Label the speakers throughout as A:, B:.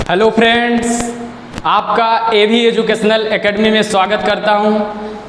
A: Hello friends, आपका एवी educational academy में स्वागत करता हूं।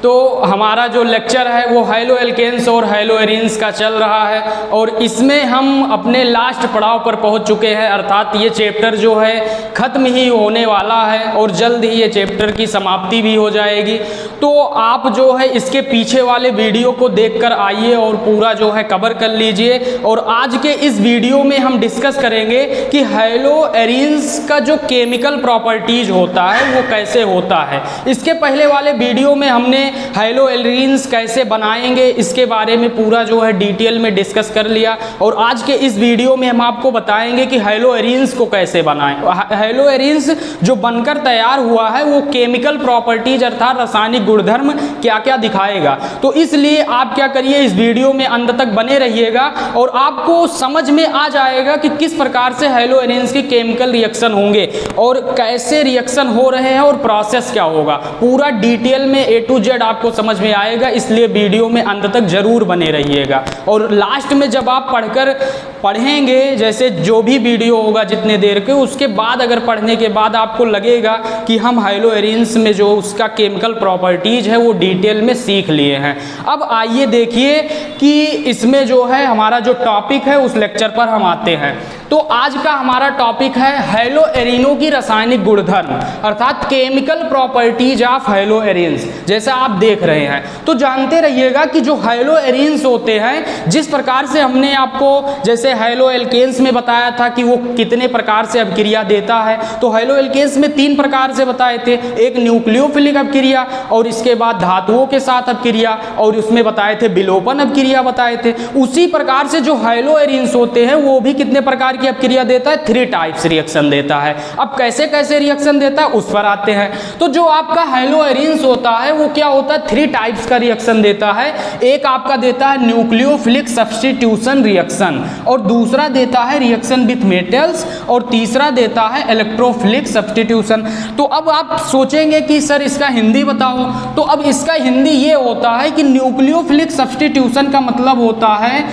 A: तो हमारा जो लेक्चर है वो हैलो एल्केन्स और हैलो एरीन्स का चल रहा है और इसमें हम अपने लास्ट पड़ाव पर पहुंच चुके हैं, अर्थात ये चैप्टर जो है ख़त्म ही होने वाला है और जल्द ही ये चैप्टर की समाप्ति भी हो जाएगी। तो आप जो है इसके पीछे वाले वीडियो को देखकर आइए और पूरा जो है कवर कर लीजिए। और आज के इस वीडियो में हम डिस्कस करेंगे कि हैलो एरीन्स का जो केमिकल प्रॉपर्टीज होता है वो कैसे होता है। इसके पहले वाले वीडियो में हमने हैलो एरीन्स कैसे बनाएंगे इसके बारे में पूरा जो है डिटेल में डिस्कस कर लिया और आज के इस वीडियो में हम आपको बताएंगे कि हैलो एरीन्स को कैसे बनाएं। हैलो एरीन्स जो बनकर तैयार हुआ है वो केमिकल प्रॉपर्टीज अर्थात रासायनिक गुणधर्म क्या क्या दिखाएगा। तो इसलिए आप क्या करिए, इस वीडियो में अंत तक बने रहिएगा और आपको समझ में आ जाएगा कि किस प्रकार से हैलो एरीन्स की केमिकल रिएक्शन होंगे और कैसे रिएक्शन हो रहे हैं और प्रोसेस क्या होगा। पूरा डिटेल में ए टू जेड आपको समझ में आएगा, इसलिए वीडियो में अंत तक जरूर बने रहिएगा। और लास्ट में जब आप पढ़ेंगे, जैसे जो भी वीडियो होगा जितने देर के, उसके बाद अगर पढ़ने के बाद आपको लगेगा कि हम हैलो एरीन्स में जो उसका केमिकल प्रॉपर्टीज है वो डिटेल में सीख लिए हैं। अब आइए देखिए कि इसमें जो है हमारा जो टॉपिक है उस लेक्चर पर हम आते हैं। तो आज का हमारा टॉपिक है हैलो एरीनों की रासायनिक गुणधर्म अर्थात chemical properties of hello arenes. जैसा आप देख रहे हैं तो जानते रहिएगा कि जो हैलो एरीन्स होते हैं, जिस प्रकार से हमने आपको जैसे हैलो एल्केन्स में बताया था कि वो कितने प्रकार से अभिक्रिया देता है, तो हैलो एल्केन्स में 3 प्रकार से बताए थे। एक न्यूक्लियोफिलिक अभिक्रिया और इसके बाद धातुओं के साथ अभिक्रिया और उसमें बताए थे विलोपन अभिक्रिया बताए थे। उसी प्रकार से जो हैलो एरीन्स होते हैं वो भी कितने प्रकार की अभिक्रिया देता है, 3 टाइप्स रिएक्शन देता है। अब कैसे कैसे रिएक्शन देता है उस पर आते हैं। तो जो आपका हैलो एरीन्स होता है वो क्या होता है, 3 टाइप्स का रिएक्शन देता है। एक आपका देता है न्यूक्लियोफिलिक सब्स्टिट्यूशन रिएक्शन और दूसरा देता है रिएक्शन विथ मेटल्स और तीसरा देता है इलेक्ट्रोफिलिक सब्स्टिट्यूशन। तो अब आप सोचेंगे कि सर इसका हिंदी बताओ, तो अब इसका हिंदी ये होता है कि न्यूक्लियोफिलिक सब्स्टिट्यूशन का मतलब होता है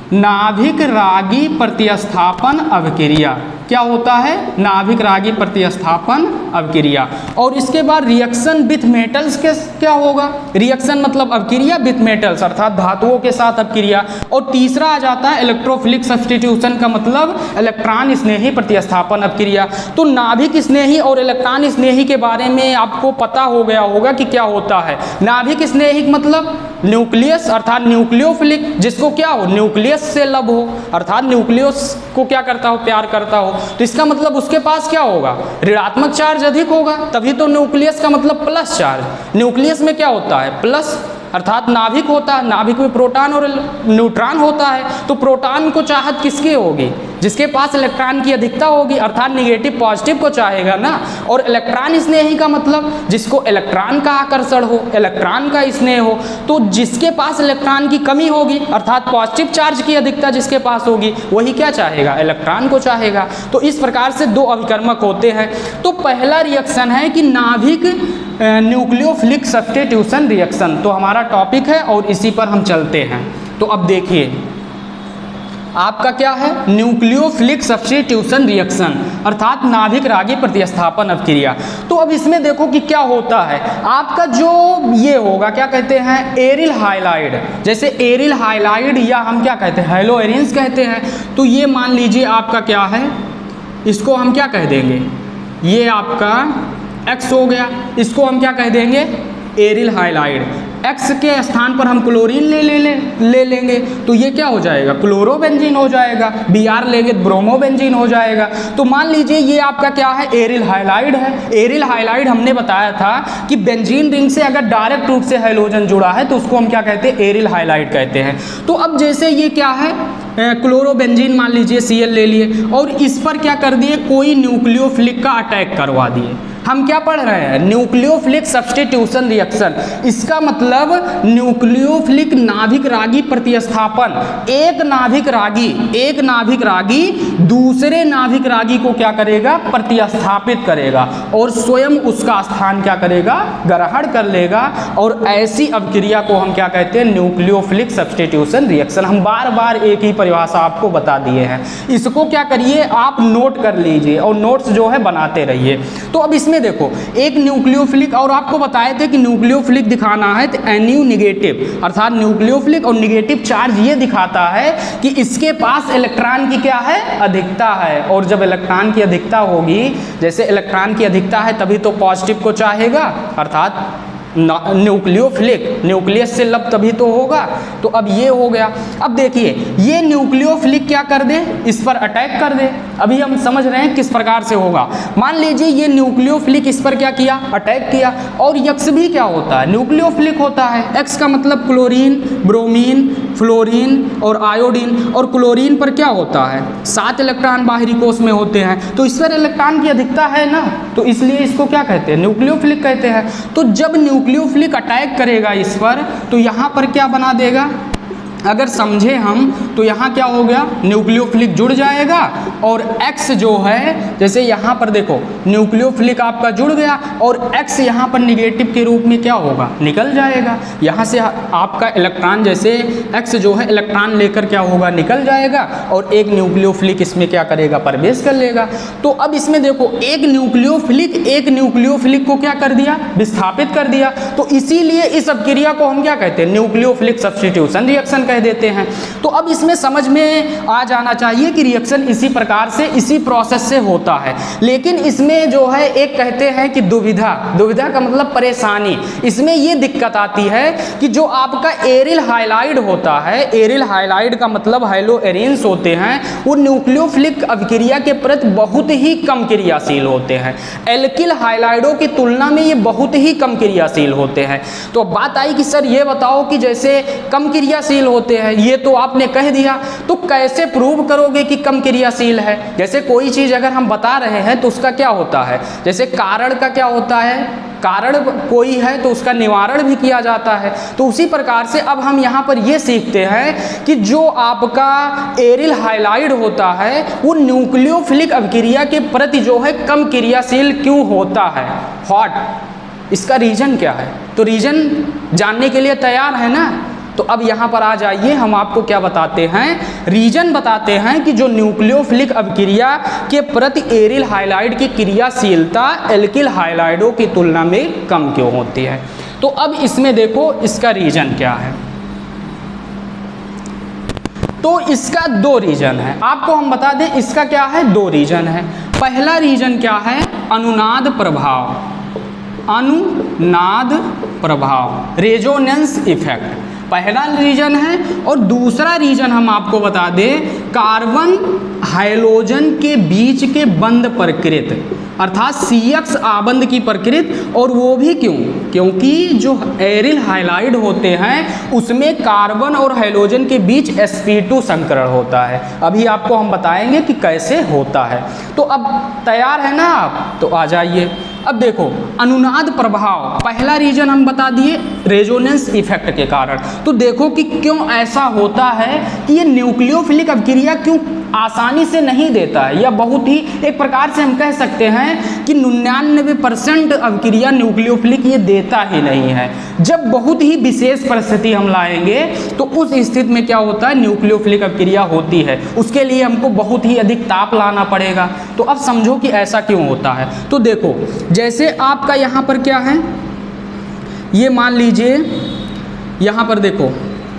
A: नाभिक रागी प्रतिस्थापन अभिक्रिया। क्या होता है, नाभिक रागी प्रतिस्थापन अभिक्रिया। और इसके बाद रिएक्शन विथ मेटल्स के क्या होगा, रिएक्शन मतलब अभिक्रिया विथ मेटल्स अर्थात धातुओं के साथ अभिक्रिया। और तीसरा आ जाता है इलेक्ट्रोफिलिक सब्स्टिट्यूशन का मतलब इलेक्ट्रॉन स्नेही प्रतिस्थापन अभिक्रिया। तो नाभिक स्नेही और इलेक्ट्रॉन स्नेही के बारे में आपको पता हो गया होगा कि क्या होता है। नाभिक स्नेही मतलब न्यूक्लियस अर्थात न्यूक्लियोफिलिक, जिसको क्या हो, न्यूक्लियस से लब हो अर्थात न्यूक्लियस को क्या करता हो, प्यार करता हो। तो इसका मतलब उसके पास क्या होगा, ऋणात्मक चार्ज अधिक होगा, तभी तो न्यूक्लियस का मतलब प्लस चार्ज। न्यूक्लियस में क्या होता है, प्लस अर्थात नाभिक होता है, नाभिक में प्रोटॉन और न्यूट्रॉन होता है। तो प्रोटॉन को चाहत किसकी होगी, जिसके पास इलेक्ट्रॉन की अधिकता होगी अर्थात निगेटिव पॉजिटिव को चाहेगा ना। और इलेक्ट्रॉन स्नेही का मतलब जिसको इलेक्ट्रॉन का आकर्षण हो, इलेक्ट्रॉन का स्नेह हो। तो जिसके पास इलेक्ट्रॉन की कमी होगी अर्थात पॉजिटिव चार्ज की अधिकता जिसके पास होगी वही क्या चाहेगा, इलेक्ट्रॉन को चाहेगा। तो इस प्रकार से 2 अभिकर्मक होते हैं। तो पहला रिएक्शन है कि नाभिक न्यूक्लियोफिलिक सब्स्टिट्यूशन रिएक्शन, तो हमारा टॉपिक है और इसी पर हम चलते हैं। तो अब देखिए आपका क्या है, न्यूक्लियोफिलिक सब्स्टिट्यूशन रिएक्शन अर्थात नाभिक रागी प्रतिस्थापन अभिक्रिया। तो अब इसमें देखो कि क्या होता है, आपका जो ये होगा क्या कहते हैं, एरिल हाइलाइड। जैसे एरिल हाइलाइड या हम क्या कहते हैं, हैलो एरीन्स कहते हैं। तो ये मान लीजिए आपका क्या है, इसको हम क्या कह देंगे, ये आपका X हो गया, इसको हम क्या कह देंगे, एरिल हाइलाइड। X के स्थान पर हम क्लोरीन ले लेंगे तो ये क्या हो जाएगा, क्लोरोबेंजीन हो जाएगा। Br लेंगे ब्रोमोबेंजीन हो जाएगा। तो मान लीजिए ये आपका क्या है, एरिल हाइलाइड है। एरिल हाइलाइड हमने बताया था कि बेंजीन रिंग से अगर डायरेक्ट रूप से हैलोजन जुड़ा है तो उसको हम क्या कहते हैं, एरिल हाइलाइड कहते हैं। तो अब जैसे ये क्या है, क्लोरोबेंजीन मान लीजिए Cl ले लिए और इस पर क्या कर दिए, कोई न्यूक्लियोफिलिक का अटैक करवा दिए। हम क्या पढ़ रहे हैं, न्यूक्लियोफिलिक सब्स्टिट्यूशन रिएक्शन। इसका मतलब न्यूक्लियोफिलिक नाभिक रागी प्रतिस्थापन। एक नाभिक रागी दूसरे नाभिक रागी को क्या करेगा, प्रतिस्थापित करेगा और स्वयं उसका स्थान क्या करेगा, ग्रहण कर लेगा। और ऐसी अभिक्रिया को हम क्या कहते हैं, न्यूक्लियोफिलिक सब्स्टिट्यूशन रिएक्शन। हम बार बार एक ही परिभाषा आपको बता दिए हैं, इसको क्या करिए आप नोट कर लीजिए और नोट्स जो है बनाते रहिए। तो अब इसमें देखो एक न्यूक्लियोफिलिक, और आपको बताए थे कि न्यूक्लियोफिलिक दिखाना है तो NU नेगेटिव, अर्थात न्यूक्लियोफिलिक और नेगेटिव चार्ज ये दिखाता है कि इसके पास इलेक्ट्रॉन की क्या है, अधिकता है। और जब इलेक्ट्रॉन की अधिकता होगी, जैसे इलेक्ट्रॉन की अधिकता है तभी तो पॉजिटिव को चाहेगा, अर्थात न्यूक्लियोफिलिक, न्यूक्लियस से लब तभी तो होगा। तो अब ये हो गया। अब देखिए ये न्यूक्लियोफिलिक क्या कर दे, इस पर अटैक कर दे। अभी हम समझ रहे हैं किस प्रकार से होगा। मान लीजिए ये न्यूक्लियोफिलिक इस पर क्या किया, अटैक किया। और यक्स भी क्या होता है, न्यूक्लियोफिलिक होता है। एक्स का मतलब क्लोरीन, ब्रोमीन, फ्लोरीन और आयोडीन। और क्लोरीन पर क्या होता है, 7 इलेक्ट्रॉन बाहरी कोश में होते हैं, तो इस पर इलेक्ट्रॉन की अधिकता है ना, तो इसलिए इसको क्या कहते हैं, न्यूक्लियोफिलिक कहते हैं। तो जब न्यूक्लियोफिलिक अटैक करेगा इस पर, तो यहाँ पर क्या बना देगा, अगर समझे हम तो यहाँ क्या हो गया, न्यूक्लियोफिलिक जुड़ जाएगा और X जो है, जैसे यहाँ पर देखो न्यूक्लियोफिलिक आपका जुड़ गया और X यहाँ पर निगेटिव के रूप में क्या होगा, निकल जाएगा। यहाँ से आपका इलेक्ट्रॉन, जैसे X जो है इलेक्ट्रॉन लेकर क्या होगा, निकल जाएगा और एक न्यूक्लियोफिलिक इसमें क्या करेगा, प्रवेश कर लेगा। तो अब इसमें देखो एक न्यूक्लियोफिलिक को क्या कर दिया, विस्थापित कर दिया। तो इसीलिए इस अभिक्रिया को हम क्या कहते हैं, न्यूक्लियोफिलिक सब्स्टिट्यूशन रिएक्शन देते हैं। तो अब इसमें समझ में आ जाना चाहिए कि रिएक्शन इसी प्रकार से, इसी प्रोसेस से होता है। लेकिन इसमें जो है एक कहते हैं कि दुविधा का मतलब परेशानी। इसमें ये दिक्कत आती है कि जो आपका एरिल हाइलाइड होता है, एरिल हाइलाइड का मतलब हाइलो एरिन्स होते हैं, वो न्यूक्लियोफिलिक अभिक्रिया के प्रति बहुत ही कम क्रियाशील होते हैं। एल्किल हाइलाइडों की तुलना में ये बहुत ही कम क्रियाशील होते हैं। तो बात आई कि सर ये बताओ कि जैसे कम क्रियाशील होते हैं, ये तो आपने कह दिया, तो कैसे प्रूव करोगे कि कम क्रियाशील है। जैसे कोई चीज अगर हम बता रहे हैं तो उसका क्या होता है, जैसे कारण का क्या होता है, कारण कोई है तो उसका निवारण भी किया जाता है। तो उसी प्रकार से अब हम यहाँ पर ये सीखते हैं कि जो आपका एरिल हाइलाइड होता है वो न्यूक्लियोफिलिक अभिक्रिया के प्रति जो है कम क्रियाशील क्यों होता है, व्हाट, इसका रीजन क्या है। तो रीजन जानने के लिए तैयार है ना। तो अब यहाँ पर आ जाइए, हम आपको क्या बताते हैं, रीजन बताते हैं कि जो न्यूक्लियोफिलिक अभिक्रिया के प्रति एरिल हाइलाइड की क्रियाशीलता एल्किल हाइलाइडों की तुलना में कम क्यों होती है। तो अब इसमें देखो इसका रीजन क्या है। तो इसका 2 रीजन है, आपको हम बता दें इसका क्या है, 2 रीजन है। पहला रीजन क्या है, अनुनाद प्रभाव, अनुनाद प्रभाव, रेजोनेंस इफेक्ट पहला रीजन है। और दूसरा रीजन हम आपको बता दें, कार्बन हाइड्रोजन के बीच के बंध प्रकृत, अर्थात CX आबंध की प्रकृति। और वो भी क्यों, क्योंकि जो एरिल हाइलाइड होते हैं उसमें कार्बन और हाइड्रोजन के बीच sp2 संकरण होता है। अभी आपको हम बताएंगे कि कैसे होता है। तो अब तैयार है ना आप, तो आ जाइए। अब देखो अनुनाद प्रभाव, पहला रीजन हम बता दिए रेजोनेंस इफेक्ट के कारण। तो देखो कि क्यों ऐसा होता है कि ये न्यूक्लियोफिलिक अभिक्रिया क्यों आसानी से नहीं देता है, या बहुत ही एक प्रकार से हम कह सकते हैं कि 99% अभिक्रिया न्यूक्लियोफिलिक ये देता ही नहीं है। जब बहुत ही विशेष परिस्थिति हम लाएंगे तो उस स्थिति में क्या होता है, न्यूक्लियोफिलिक अभिक्रिया होती है। उसके लिए हमको बहुत ही अधिक ताप लाना पड़ेगा। तो अब समझो कि ऐसा क्यों होता है। तो देखो जैसे आपका यहाँ पर क्या है, ये मान लीजिए यहाँ पर देखो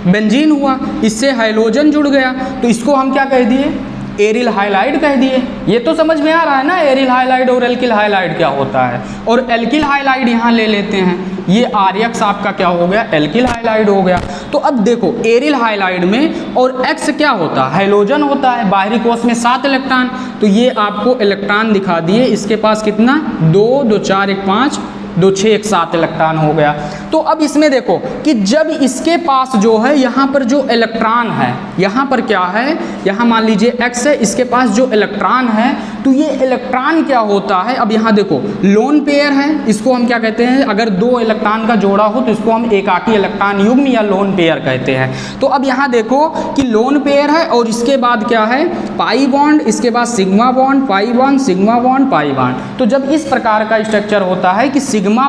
A: बेंजीन हुआ, इससे हाइड्रोजन जुड़ गया, तो इसको हम क्या कह दिए, एरिल हाइलाइड कह दिए। ये तो समझ में आ रहा है ना, एरिल हाइलाइड और एल्किल हाइलाइड क्या होता है। और एल्किल हाइलाइड यहाँ ले लेते हैं, ये RX आपका क्या हो गया, एल्किल हाइलाइड हो गया। तो अब देखो एरिल हाइलाइड में और X क्या होता है, हाइड्रोजन होता है, बाहरी कोश में 7 इलेक्ट्रॉन। तो ये आपको इलेक्ट्रॉन दिखा दिए, इसके पास कितना, 2 2 4 1 5 2 6 1 7 इलेक्ट्रॉन हो गया। तो अब इसमें देखो कि जब इसके पास जो है यहाँ पर जो इलेक्ट्रॉन है, यहाँ पर क्या है, यहाँ मान लीजिए x है, इसके पास जो इलेक्ट्रॉन है, तो ये इलेक्ट्रॉन क्या होता है, अब यहाँ देखो लोन पेयर है, इसको हम क्या कहते हैं, अगर दो इलेक्ट्रॉन का जोड़ा हो तो इसको हम एकाकी इलेक्ट्रॉन युग्म या लोन पेयर कहते हैं। तो अब यहाँ देखो कि लोन पेयर है और इसके बाद क्या है, पाई बॉन्ड, इसके बाद sigma bond, pi bond, sigma bond, pi bond. तो जब इस प्रकार का स्ट्रक्चर होता है कि सिग्मा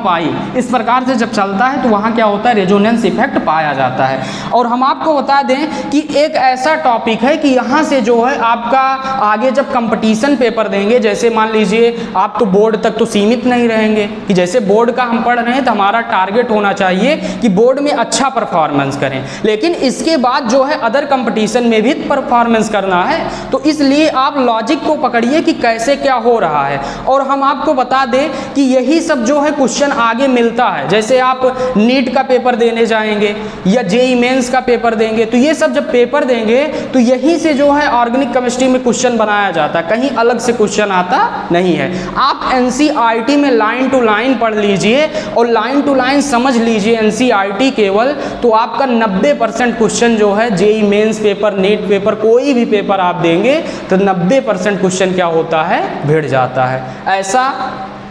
A: पाई इस प्रकार से जब चलता है तो वहाँ क्या होता है, रेजोनेंस इफेक्ट पाया जाता है। और हम आपको बता दें कि एक ऐसा टॉपिक है कि यहाँ से जो है आपका आगे जब कंपटीशन पेपर देंगे, जैसे मान लीजिए आप तो बोर्ड तक तो सीमित नहीं रहेंगे कि जैसे बोर्ड का हम पढ़ रहे हैं तो हमारा टारगेट होना चाहिए कि बोर्ड में अच्छा परफॉर्मेंस करें, लेकिन इसके बाद जो है अदर कंपटीशन में भी परफॉर्मेंस करना है। तो इसलिए आप लॉजिक को पकड़िए कि कैसे क्या हो रहा है। और हम आपको बता दें कि यही सब जो है क्वेश्चन आगे मिलता है, जैसे आप नीट का पेपर देने जाएंगे या जेईई मेंस का पेपर देंगे, तो ये सब जब पेपर देंगे तो यहीं से जो है ऑर्गेनिक केमिस्ट्री में क्वेश्चन बनाया जाता है, कहीं अलग से क्वेश्चन आता नहीं है। आप एनसीईआरटी में लाइन टू लाइन पढ़ लीजिए और लाइन टू लाइन समझ लीजिए एनसीईआरटी केवल, तो आपका 90% क्वेश्चन जो है JEE mains paper, NEET paper, कोई भी पेपर आप देंगे तो 90% क्वेश्चन क्या होता है, भिड़ जाता है, ऐसा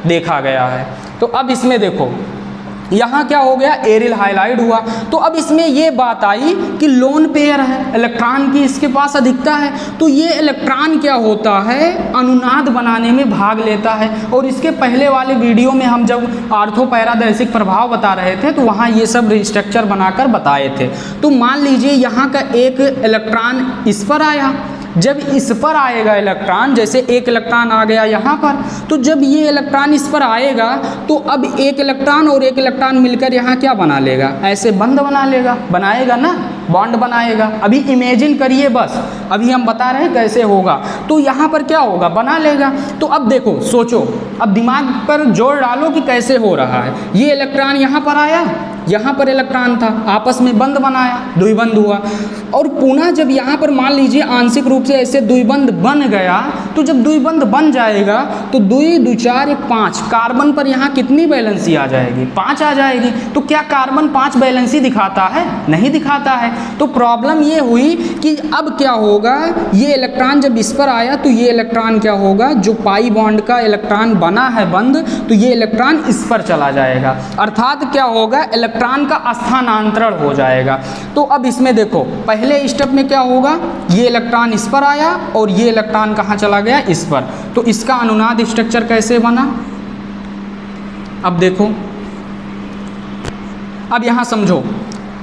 A: देखा गया है। तो अब इसमें देखो यहाँ क्या हो गया, एरिल हाईलाइट हुआ। तो अब इसमें ये बात आई कि लोन पेयर है, इलेक्ट्रॉन की इसके पास अधिकता है, तो ये इलेक्ट्रॉन क्या होता है, अनुनाद बनाने में भाग लेता है। और इसके पहले वाले वीडियो में हम जब आर्थोपैरादैसिक प्रभाव बता रहे थे तो वहाँ ये सब स्ट्रक्चर बनाकर बताए थे। तो मान लीजिए यहाँ का एक इलेक्ट्रॉन इस पर आया, जब इस पर आएगा इलेक्ट्रॉन, जैसे एक इलेक्ट्रॉन आ गया यहाँ पर, तो जब ये इलेक्ट्रॉन इस पर आएगा तो अब एक इलेक्ट्रॉन और एक इलेक्ट्रॉन मिलकर यहाँ क्या बना लेगा, ऐसे बंध बना लेगा, बनाएगा ना, बॉन्ड बनाएगा। अभी इमेजिन करिए बस, अभी हम बता रहे हैं कैसे होगा। तो यहाँ पर क्या होगा, बना लेगा। तो अब देखो, सोचो, अब दिमाग पर जोर डालो कि कैसे हो रहा है। ये इलेक्ट्रॉन यहाँ पर आया, यहाँ पर इलेक्ट्रॉन था, आपस में बंध बनाया, द्विबंध हुआ। और पुनः जब यहाँ पर मान लीजिए आंशिक रूप से ऐसे द्विबंध बन गया, तो जब द्विबंध बन जाएगा तो 2 2 4 1 5 कार्बन पर यहाँ कितनी वैलेंसी आ जाएगी, 5 आ जाएगी। तो क्या कार्बन 5 वैलेंसी दिखाता है, नहीं दिखाता है। तो प्रॉब्लम ये हुई कि अब क्या होगा, ये इलेक्ट्रॉन जब इस पर आया तो ये इलेक्ट्रॉन क्या होगा, जो पाई बॉन्ड का इलेक्ट्रॉन बना है बंध, तो ये इलेक्ट्रॉन इस पर चला जाएगा, अर्थात क्या होगा, इलेक्ट्रॉन का स्थानांतरण हो जाएगा। तो अब इसमें देखो, पहले स्टेप में क्या होगा, ये इलेक्ट्रॉन इस पर आया और ये इलेक्ट्रॉन कहाँ चला गया, इस पर। तो इसका अनुनाद स्ट्रक्चर कैसे बना, अब देखो, अब यहाँ समझो,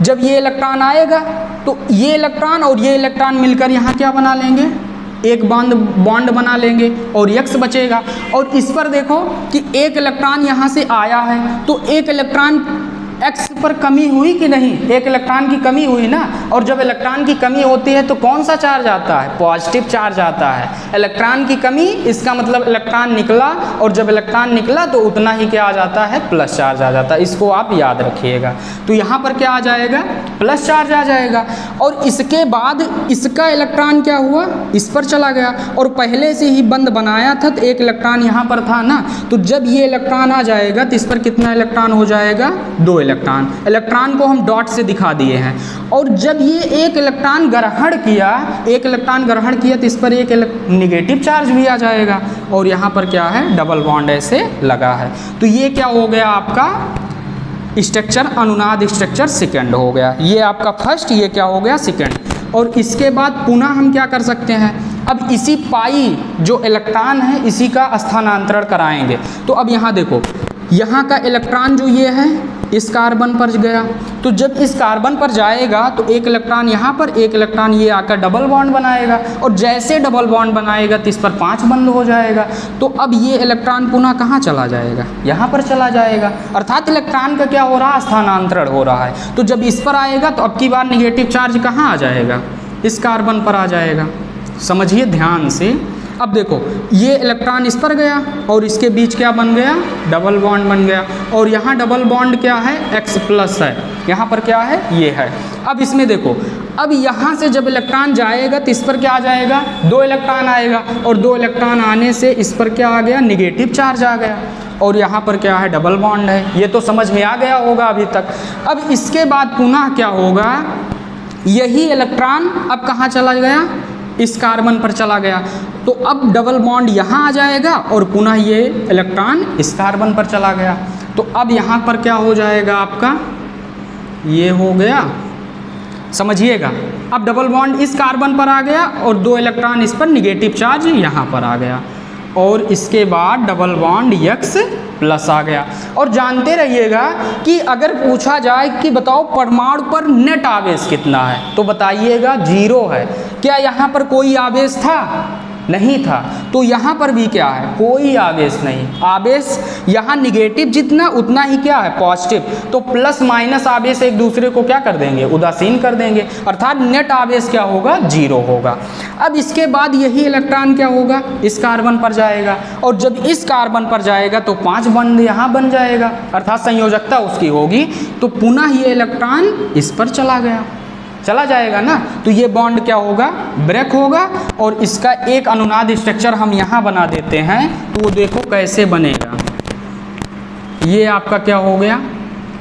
A: जब ये इलेक्ट्रॉन आएगा तो ये इलेक्ट्रॉन और ये इलेक्ट्रॉन मिलकर यहाँ क्या बना लेंगे, एक बॉन्ड बना लेंगे और x बचेगा। और इस पर देखो कि एक इलेक्ट्रॉन यहाँ से आया है, तो एक इलेक्ट्रॉन x पर कमी हुई कि नहीं, एक इलेक्ट्रॉन की कमी हुई ना। और जब इलेक्ट्रॉन की कमी होती है तो कौन सा चार्ज आता है, पॉजिटिव चार्ज आता है। इलेक्ट्रॉन की कमी, इसका मतलब इलेक्ट्रॉन निकला, और जब इलेक्ट्रॉन निकला तो उतना ही क्या आ जाता है, प्लस चार्ज आ जाता है। इसको आप याद रखिएगा। तो यहाँ पर क्या आ जाएगा, प्लस चार्ज आ जाएगा। और इसके बाद इसका इलेक्ट्रॉन क्या हुआ, इस पर चला गया, और पहले से ही बंद बनाया था तो एक इलेक्ट्रॉन यहाँ पर था ना। तो जब ये इलेक्ट्रॉन आ जाएगा तो इस पर कितना इलेक्ट्रॉन हो जाएगा, 2 इलेक्ट्रॉन को हम डॉट से दिखा दिए हैं। और जब ये एक इलेक्ट्रॉन ग्रहण किया, एक इलेक्ट्रॉन ग्रहण किया तो इस पर एक नेगेटिव चार्ज भी आ जाएगा, और यहाँ पर क्या है, डबल बॉन्ड ऐसे लगा है। तो ये क्या हो गया, आपका स्ट्रक्चर, अनुनाद स्ट्रक्चर सेकंड हो गया। ये आपका फर्स्ट, ये क्या हो गया, सेकंड। और इसके बाद पुनः हम क्या कर सकते हैं, अब इसी पाई जो इलेक्ट्रॉन है इसी का स्थानांतरण कराएंगे। तो अब यहाँ देखो, यहाँ का इलेक्ट्रॉन जो ये है इस कार्बन पर गया, तो जब इस कार्बन पर जाएगा तो एक इलेक्ट्रॉन यहाँ पर, एक इलेक्ट्रॉन ये आकर डबल बॉन्ड बनाएगा, और जैसे डबल बॉन्ड बनाएगा तो इस पर 5 बंद हो जाएगा। तो अब ये इलेक्ट्रॉन पुनः कहाँ चला जाएगा, यहाँ पर चला जाएगा, अर्थात इलेक्ट्रॉन का क्या हो रहा है, स्थानांतरण हो रहा है। तो जब इस पर आएगा तो अब की बार निगेटिव चार्ज कहाँ आ जाएगा, इस कार्बन पर आ जाएगा। समझिए ध्यान से। अब देखो, ये इलेक्ट्रॉन इस पर गया और इसके बीच क्या बन गया, डबल बॉन्ड बन गया, और यहाँ डबल बॉन्ड क्या है, X+ है, यहाँ पर क्या है, ये है। अब इसमें देखो, अब यहाँ से जब इलेक्ट्रॉन जाएगा तो इस पर क्या आ जाएगा, 2 इलेक्ट्रॉन आएगा, और 2 इलेक्ट्रॉन आने से इस पर क्या आ गया, निगेटिव चार्ज आ गया। और यहाँ पर क्या है, डबल बॉन्ड है। ये तो समझ में आ गया होगा अभी तक। अब इसके बाद पुनः क्या होगा, यही इलेक्ट्रॉन अब कहाँ चला गया, इस कार्बन पर चला गया, तो अब डबल बॉन्ड यहाँ आ जाएगा और पुनः ये इलेक्ट्रॉन इस कार्बन पर चला गया। तो अब यहाँ पर क्या हो जाएगा आपका, ये हो गया, समझिएगा। अब डबल बॉन्ड इस कार्बन पर आ गया और 2 इलेक्ट्रॉन इस पर निगेटिव चार्ज यहाँ पर आ गया, और इसके बाद डबल बॉन्ड X+ आ गया। और जानते रहिएगा कि अगर पूछा जाए कि बताओ परमाणु पर नेट आवेश कितना है, तो बताइएगा 0 है। क्या यहाँ पर कोई आवेश था, नहीं था, तो यहाँ पर भी क्या है, कोई आवेश नहीं। आवेश यहाँ निगेटिव जितना उतना ही क्या है, पॉजिटिव, तो प्लस माइनस आवेश एक दूसरे को क्या कर देंगे, उदासीन कर देंगे, अर्थात नेट आवेश क्या होगा, 0 होगा। अब इसके बाद यही इलेक्ट्रॉन क्या होगा, इस कार्बन पर जाएगा, और जब इस कार्बन पर जाएगा तो 5 बॉन्ड यहाँ बन जाएगा, अर्थात संयोजकता उसकी होगी, तो पुनः ये इलेक्ट्रॉन इस पर चला जाएगा ना, तो ये बॉन्ड क्या होगा, ब्रेक होगा। और इसका एक अनुनाद स्ट्रक्चर हम यहाँ बना देते हैं, तो वो देखो कैसे बनेगा। ये आपका क्या हो गया,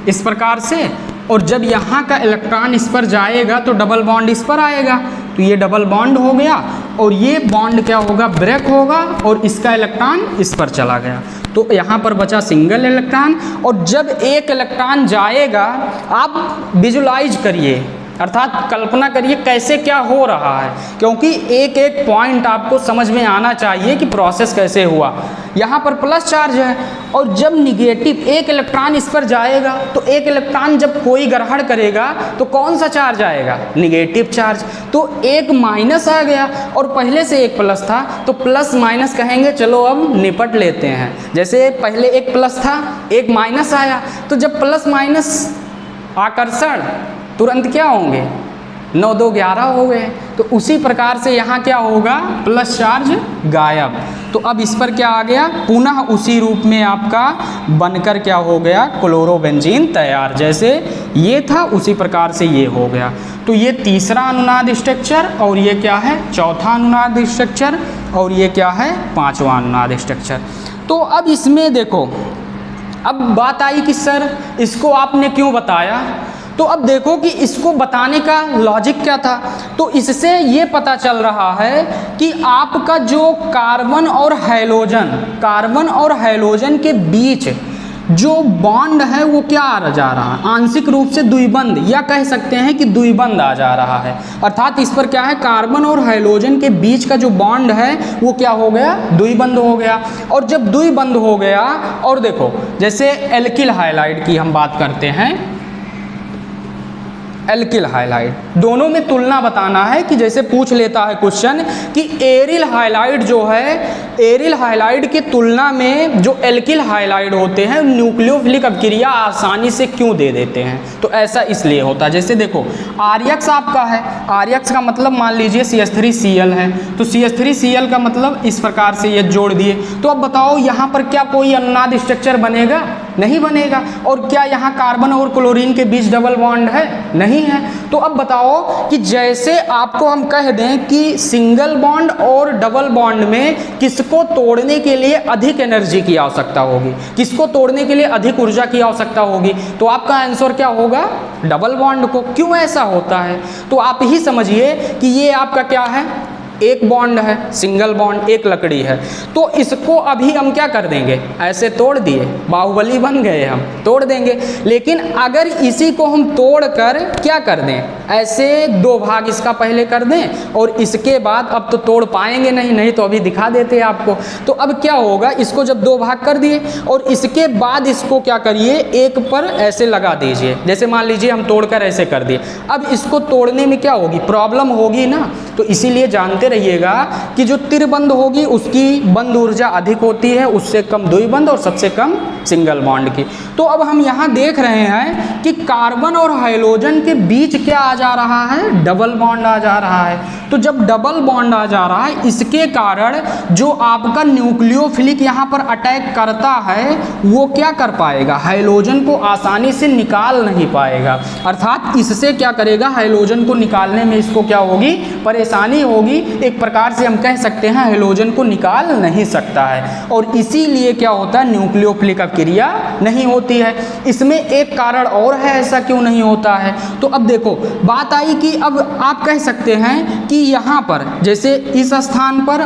A: इस प्रकार से, और जब यहाँ का इलेक्ट्रॉन इस पर जाएगा तो डबल बॉन्ड इस पर आएगा, तो ये डबल बॉन्ड हो गया, और ये बॉन्ड क्या होगा, ब्रेक होगा, और इसका इलेक्ट्रॉन इस पर चला गया, तो यहाँ पर बचा सिंगल इलेक्ट्रॉन। और जब एक इलेक्ट्रॉन जाएगा, आप विजुलाइज करिए, अर्थात कल्पना करिए कैसे क्या हो रहा है, क्योंकि एक एक पॉइंट आपको समझ में आना चाहिए कि प्रोसेस कैसे हुआ। यहाँ पर प्लस चार्ज है, और जब निगेटिव एक इलेक्ट्रॉन इस पर जाएगा, तो एक इलेक्ट्रॉन जब कोई ग्रहण करेगा तो कौन सा चार्ज आएगा, निगेटिव चार्ज, तो एक माइनस आ गया, और पहले से एक प्लस था, तो प्लस माइनस कहेंगे, चलो अब निपट लेते हैं। जैसे पहले एक प्लस था, एक माइनस आया, तो जब प्लस माइनस आकर्षण तुरंत क्या होंगे, 9 2 11 हो गए, तो उसी प्रकार से यहाँ क्या होगा, प्लस चार्ज गायब। तो अब इस पर क्या आ गया, पुनः उसी रूप में आपका बनकर क्या हो गया, क्लोरोबेंजीन तैयार। जैसे ये था उसी प्रकार से ये हो गया। तो ये तीसरा अनुनाद स्ट्रक्चर, और ये क्या है, चौथा अनुनाद स्ट्रक्चर, और ये क्या है, 5वां अनुनाद स्ट्रक्चर। तो अब इसमें देखो, अब बात आई कि सर इसको आपने क्यों बताया, तो अब देखो कि इसको बताने का लॉजिक क्या था। तो इससे ये पता चल रहा है कि आपका जो कार्बन और हैलोजन के बीच जो बॉन्ड है वो क्या आ जा रहा है, आंशिक रूप से द्विबंध, या कह सकते हैं कि द्विबंध आ जा रहा है। अर्थात इस पर क्या है, कार्बन और हैलोजन के बीच का जो बॉन्ड है वो क्या हो गया, द्विबंध हो गया। और जब द्विबंध हो गया, और देखो जैसे एल्किल हाइलाइड की हम बात करते हैं, एल्किल हाइलाइड, दोनों में तुलना बताना है कि जैसे पूछ लेता है क्वेश्चन कि एरिल हाइलाइड जो है, एरिल हाइलाइड की तुलना में जो एल्किल हाइलाइड होते हैं न्यूक्लियोफिलिक अभिक्रिया आसानी से क्यों दे देते हैं, तो ऐसा इसलिए होता है। जैसे देखो आर्यक्स आपका है, आर्यक्स का मतलब मान लीजिए CH3Cl है, तो CH3Cl का मतलब इस प्रकार से ये जोड़ दिए, तो अब बताओ यहाँ पर क्या कोई अनुनाद स्ट्रक्चर बनेगा, नहीं बनेगा। और क्या यहाँ कार्बन और क्लोरीन के बीच डबल बॉन्ड है, नहीं है। तो अब बताओ कि जैसे आपको हम कह दें कि सिंगल बॉन्ड और डबल बॉन्ड में किसको तोड़ने के लिए अधिक एनर्जी की आवश्यकता होगी, किसको तोड़ने के लिए अधिक ऊर्जा की आवश्यकता होगी, तो आपका आंसर क्या होगा, डबल बॉन्ड को। क्यों ऐसा होता है, तो आप ही समझिए कि ये आपका क्या है, एक बॉन्ड है, सिंगल बॉन्ड, एक लकड़ी है, तो इसको अभी हम क्या कर देंगे, ऐसे तोड़ दिए, बाहुबली बन गए, हम तोड़ देंगे। लेकिन अगर इसी को हम तोड़कर क्या कर दें, ऐसे 2 भाग इसका पहले कर दें, और इसके बाद अब तो तोड़ पाएंगे नहीं तो अभी दिखा देते हैं आपको। तो अब क्या होगा, इसको जब 2 भाग कर दिए और इसके बाद इसको क्या करिए, एक पर ऐसे लगा दीजिए, जैसे मान लीजिए हम तोड़कर ऐसे कर दिए। अब इसको तोड़ने में क्या होगी, प्रॉब्लम होगी ना, तो इसीलिए जानते रहिएगा कि जो त्रिबंध होगी उसकी बंध ऊर्जा अधिक होती है, उससे कम द्विबंध और सबसे कम सिंगल बॉन्ड की। तो अब हम यहाँ देख रहे हैं कि कार्बन और हाइड्रोजन के बीच क्या आ जा रहा है, डबल बॉन्ड आ जा रहा है। तो जब डबल बॉन्ड आ जा रहा है, इसके कारण जो आपका न्यूक्लियोफिलिक यहाँ पर अटैक करता है वो क्या कर पाएगा, हाइड्रोजन को आसानी से निकाल नहीं पाएगा। अर्थात इससे क्या करेगा, हाइड्रोजन को निकालने में इसको क्या होगी, परेशानी होगी। एक प्रकार से हम कह सकते हैं हैलोजन को निकाल नहीं सकता है, और इसीलिए क्या होता है, न्यूक्लियोफिलिक अभिक्रिया नहीं होती है। इसमें एक कारण और है ऐसा क्यों नहीं होता है। तो अब देखो बात आई कि अब आप कह सकते हैं कि यहाँ पर जैसे इस स्थान पर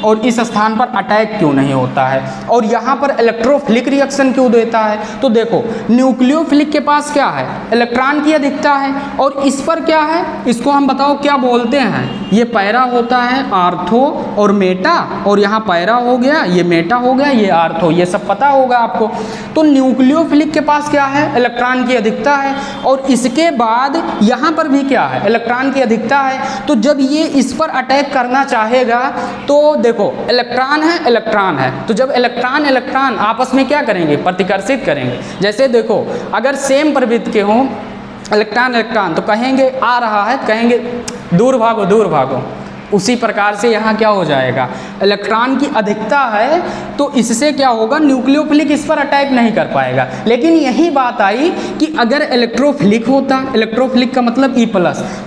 A: और इस स्थान पर अटैक क्यों नहीं होता है, और यहाँ पर इलेक्ट्रोफिलिक रिएक्शन क्यों देता है। तो देखो न्यूक्लियोफिलिक के पास क्या है, इलेक्ट्रॉन की अधिकता है, और इस पर क्या है, इसको हम बताओ क्या बोलते हैं, ये पैरा होता है, आर्थो और मेटा, और यहाँ पैरा हो गया, ये मेटा हो गया, ये आर्थो, ये सब पता होगा आपको। तो न्यूक्लियोफिलिक के पास क्या है, इलेक्ट्रॉन की अधिकता है, और इसके बाद यहाँ पर भी क्या है, इलेक्ट्रॉन की अधिकता है। तो जब ये इस पर अटैक करना चाहेगा तो देखो इलेक्ट्रॉन है, तो जब इलेक्ट्रॉन आपस में क्या करेंगे, प्रतिकर्षित करेंगे। जैसे देखो अगर सेम प्रवृत्ति के हों इलेक्ट्रॉन तो कहेंगे आ रहा है, कहेंगे दूर भागो। उसी प्रकार से यहाँ क्या हो जाएगा, इलेक्ट्रॉन की अधिकता है तो इससे क्या होगा, न्यूक्लियोफिलिक इस पर अटैक नहीं कर पाएगा। लेकिन यही बात आई कि अगर इलेक्ट्रोफिलिक होता, इलेक्ट्रोफिलिक का मतलब E+,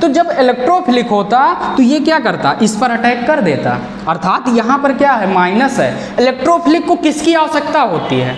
A: तो जब इलेक्ट्रोफिलिक होता तो ये क्या करता, इस पर अटैक कर देता। अर्थात यहाँ पर क्या है, माइनस है। इलेक्ट्रोफिलिक को किसकी आवश्यकता होती है,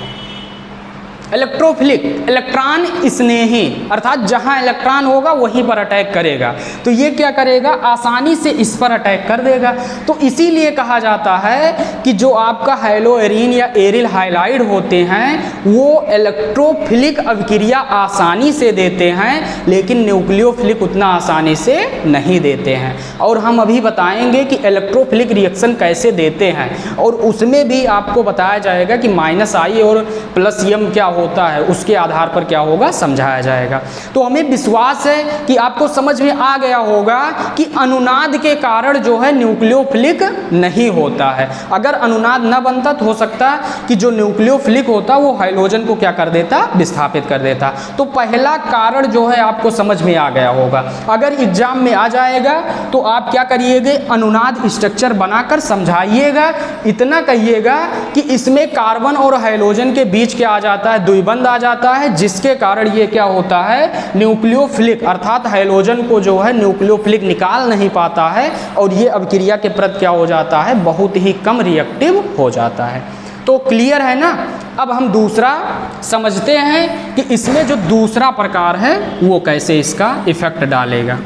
A: इलेक्ट्रोफिलिक, इलेक्ट्रॉन स्नेही, अर्थात जहां इलेक्ट्रॉन होगा वहीं पर अटैक करेगा। तो ये क्या करेगा, आसानी से इस पर अटैक कर देगा। तो इसीलिए कहा जाता है कि जो आपका हैलोएरिन या एरिल हाइलाइड होते हैं वो इलेक्ट्रोफिलिक अभिक्रिया आसानी से देते हैं, लेकिन न्यूक्लियोफिलिक उतना आसानी से नहीं देते हैं। और हम अभी बताएंगे कि इलेक्ट्रोफिलिक रिएक्शन कैसे देते हैं, और उसमें भी आपको बताया जाएगा कि -I और +M क्या होता है, उसके आधार पर क्या होगा समझाया जाएगा। तो हमें विश्वास है कि आपको समझ में आ गया होगा कि अनुनाद के कारण जो है न्यूक्लियोफिलिक नहीं होता है। अगर अनुनाद न बनता तो हो सकता कि जो न्यूक्लियोफिलिक होता वो हैलोजन को क्या कर देता, विस्थापित कर देता। तो पहला कारण जो है आपको समझ में आ गया होगा। अगर एग्जाम में आ जाएगा तो आप क्या करिएगा, अनुनाद स्ट्रक्चर बनाकर समझाइएगा। इतना कहिएगा कि इसमें कार्बन और हैलोजन के बीच क्या आ जाता है, द्विबंध आ जाता है, जिसके कारण ये क्या होता है, न्यूक्लियोफिलिक, अर्थात हैलोजन को जो है न्यूक्लियोफिलिक निकाल नहीं पाता है, और ये अभिक्रिया के प्रति क्या हो जाता है, बहुत ही कम रिएक्टिव हो जाता है। तो क्लियर है ना। अब हम दूसरा समझते हैं कि इसमें जो दूसरा प्रकार है वो कैसे इसका इफेक्ट डालेगा।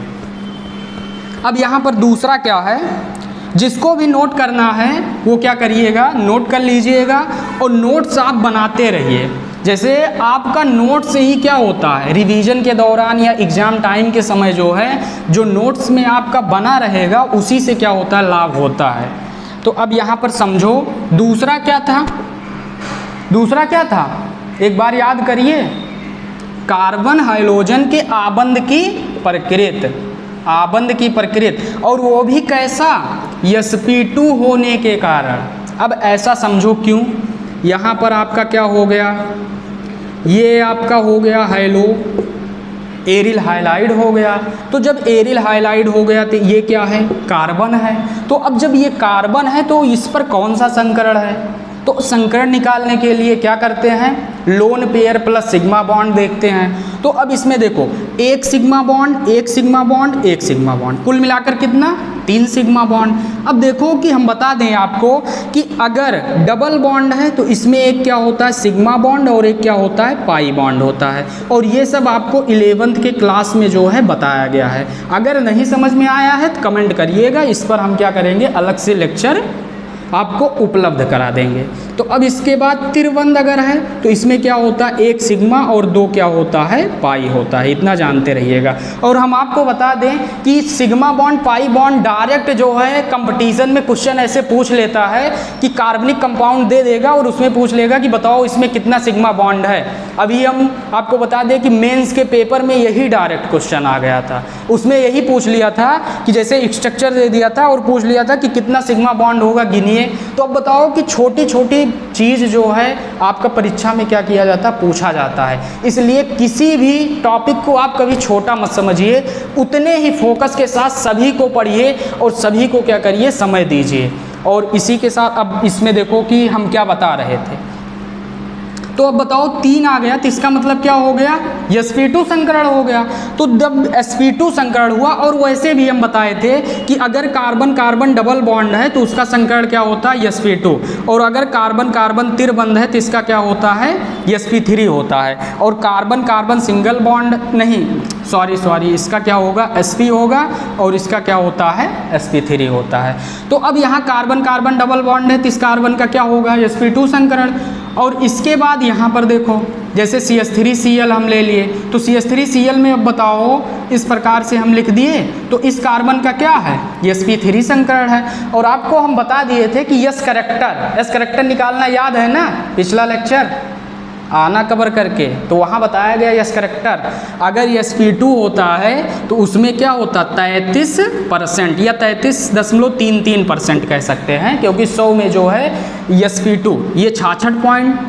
A: अब यहाँ पर दूसरा क्या है, जिसको भी नोट करना है वो क्या करिएगा, नोट कर लीजिएगा, और नोट्स आप बनाते रहिए। जैसे आपका नोट से ही क्या होता है, रिवीजन के दौरान या एग्ज़ाम टाइम के समय जो है, जो नोट्स में आपका बना रहेगा उसी से क्या होता है, लाभ होता है। तो अब यहाँ पर समझो दूसरा क्या था, एक बार याद करिए, कार्बन हाइड्रोजन के आबंध की प्रकृति, और वो भी कैसा, sp2 होने के कारण। अब ऐसा समझो क्यों, यहाँ पर आपका क्या हो गया, ये आपका हो गया हैलो एरिल हाइलाइड हो गया। तो जब एरिल हाइलाइड हो गया तो ये क्या है, कार्बन है। तो अब जब ये कार्बन है तो इस पर कौन सा संकरण है, तो संकरण निकालने के लिए क्या करते हैं, lone pair plus sigma bond देखते हैं। तो अब इसमें देखो एक सिग्मा बॉन्ड, कुल मिलाकर कितना, 3 सिग्मा बॉन्ड। अब देखो कि हम बता दें आपको कि अगर डबल बॉन्ड है तो इसमें एक क्या होता है, सिग्मा बॉन्ड, और एक क्या होता है, पाई बॉन्ड होता है। और ये सब आपको 11th के क्लास में जो है बताया गया है। अगर नहीं समझ में आया है तो कमेंट करिएगा, इस पर हम क्या करेंगे, अलग से लेक्चर आपको उपलब्ध करा देंगे। तो अब इसके बाद त्रिबंध अगर है तो इसमें क्या होता है, 1 सिग्मा और 2 क्या होता है, पाई होता है। इतना जानते रहिएगा। और हम आपको बता दें कि sigma bond pi bond direct जो है कंपटीशन में क्वेश्चन ऐसे पूछ लेता है कि कार्बनिक कंपाउंड दे देगा और उसमें पूछ लेगा कि बताओ इसमें कितना सिग्मा बॉन्ड है। अभी हम आपको बता दें कि मेंस के पेपर में यही डायरेक्ट क्वेश्चन आ गया था, उसमें यही पूछ लिया था कि जैसे स्ट्रक्चर दे दिया था और पूछ लिया था कि कितना सिग्मा बॉन्ड होगा गिनिए। तो अब बताओ कि छोटी छोटी चीज़ जो है आपका परीक्षा में क्या किया जाता है, पूछा जाता है। इसलिए किसी भी टॉपिक को आप कभी छोटा मत समझिए, उतने ही फोकस के साथ सभी को पढ़िए और सभी को क्या करिए, समय दीजिए। और इसी के साथ अब इसमें देखो कि हम क्या बता रहे थे। तो अब बताओ 3 आ गया तो इसका मतलब क्या हो गया, sp2 संकरण हो गया। तो जब sp2 संकरण हुआ, और वैसे भी हम बताए थे कि अगर कार्बन कार्बन डबल बॉन्ड है तो उसका संकरण क्या होता है, sp2, और अगर कार्बन कार्बन त्रिबंध है तो इसका क्या होता है, sp3 होता है। और कार्बन कार्बन सिंगल बॉन्ड नहीं, सॉरी, इसका क्या होगा, sp होगा, और इसका क्या होता है, sp3 होता है। तो अब यहाँ कार्बन कार्बन डबल बॉन्ड है तो इस कार्बन का क्या होगा, sp2 संकरण। और इसके बाद यहाँ पर देखो, जैसे CH3Cl हम ले लिए, तो CH3Cl में अब बताओ इस प्रकार से हम लिख दिए, तो इस कार्बन का क्या है, sp3 संकरण है। और आपको हम बता दिए थे कि यस करेक्टर निकालना याद है ना, पिछला लेक्चर आना कवर करके, तो वहाँ बताया गया यस करेक्टर अगर sp2 होता है तो उसमें क्या होता, 33% या 33.33% कह सकते हैं, क्योंकि 100 में जो है sp2 ये 66 पॉइंट